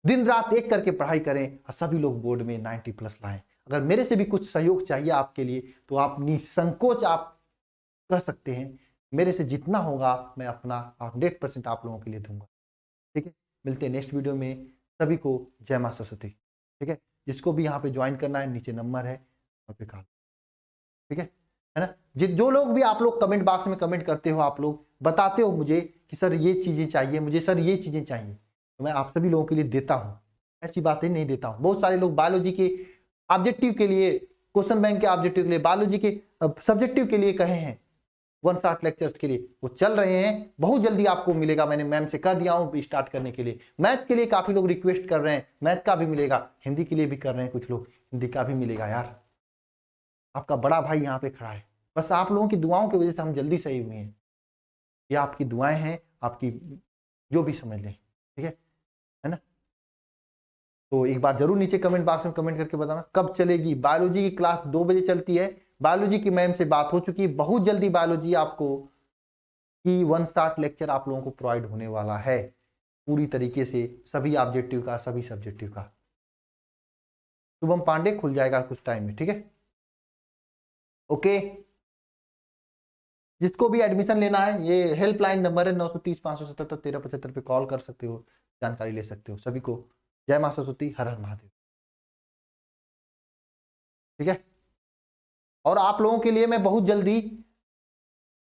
दिन रात एक करके पढ़ाई करें और सभी लोग बोर्ड में 90+ लाएं। अगर मेरे से भी कुछ सहयोग चाहिए आपके लिए तो आप निसंकोच आप कह सकते हैं, मेरे से जितना होगा मैं अपना 100% आप लोगों के लिए दूंगा, ठीक है। मिलते हैं नेक्स्ट वीडियो में। सभी को जय मां सरस्वती, ठीक है। जिसको भी यहाँ पे ज्वाइन करना है, नीचे नंबर है, वहाँ पे कॉल, ठीक है ना। जो लोग भी आप लोग कमेंट बॉक्स में कमेंट करते हो, आप लोग बताते हो मुझे कि सर ये चीजें चाहिए मुझे, सर ये चीजें चाहिए, तो मैं आप सभी लोगों के लिए देता हूँ, ऐसी बातें नहीं देता हूँ। बहुत सारे लोग बायोलॉजी के ऑब्जेक्टिव के लिए, क्वेश्चन बैंक के ऑब्जेक्टिव के लिए, बायोलॉजी के सब्जेक्टिव के लिए कहे हैं 160 लेक्चर्स के लिए, वो चल रहे हैं, बहुत जल्दी आपको मिलेगा। मैंने मैम से कह दिया हूं स्टार्ट करने के लिए। मैथ के लिए काफी लोग रिक्वेस्ट कर रहे हैं, मैथ का भी मिलेगा, हिंदी के लिए भी कर रहे हैं कुछ लोग, हिंदी का भी मिलेगा। यार आपका बड़ा भाई यहाँ पे खड़ा है, बस आप लोगों की दुआओं की वजह से हम जल्दी सही हुए हैं। ये आपकी दुआएं हैं, आपकी जो भी समझ लें, ठीक है ना। तो एक बार जरूर नीचे कमेंट बॉक्स में कमेंट करके बताना कब चलेगी। बायोलॉजी की क्लास 2 बजे चलती है, बायोलॉजी की मैम से बात हो चुकी है, बहुत जल्दी बायोलॉजी आपको की 160 लेक्चर आप लोगों को प्रोवाइड होने वाला है पूरी तरीके से, सभी ऑब्जेक्टिव का, सभी सब्जेक्टिव का। शुभम पांडे खुल जाएगा कुछ टाइम में, ठीक है, ओके। जिसको भी एडमिशन लेना है, ये हेल्पलाइन नंबर है 930-577-1375 पे कॉल कर सकते हो, जानकारी ले सकते हो। सभी को जय मां सरस्वती, हर हर महादेव, ठीक है। और आप लोगों के लिए मैं बहुत जल्दी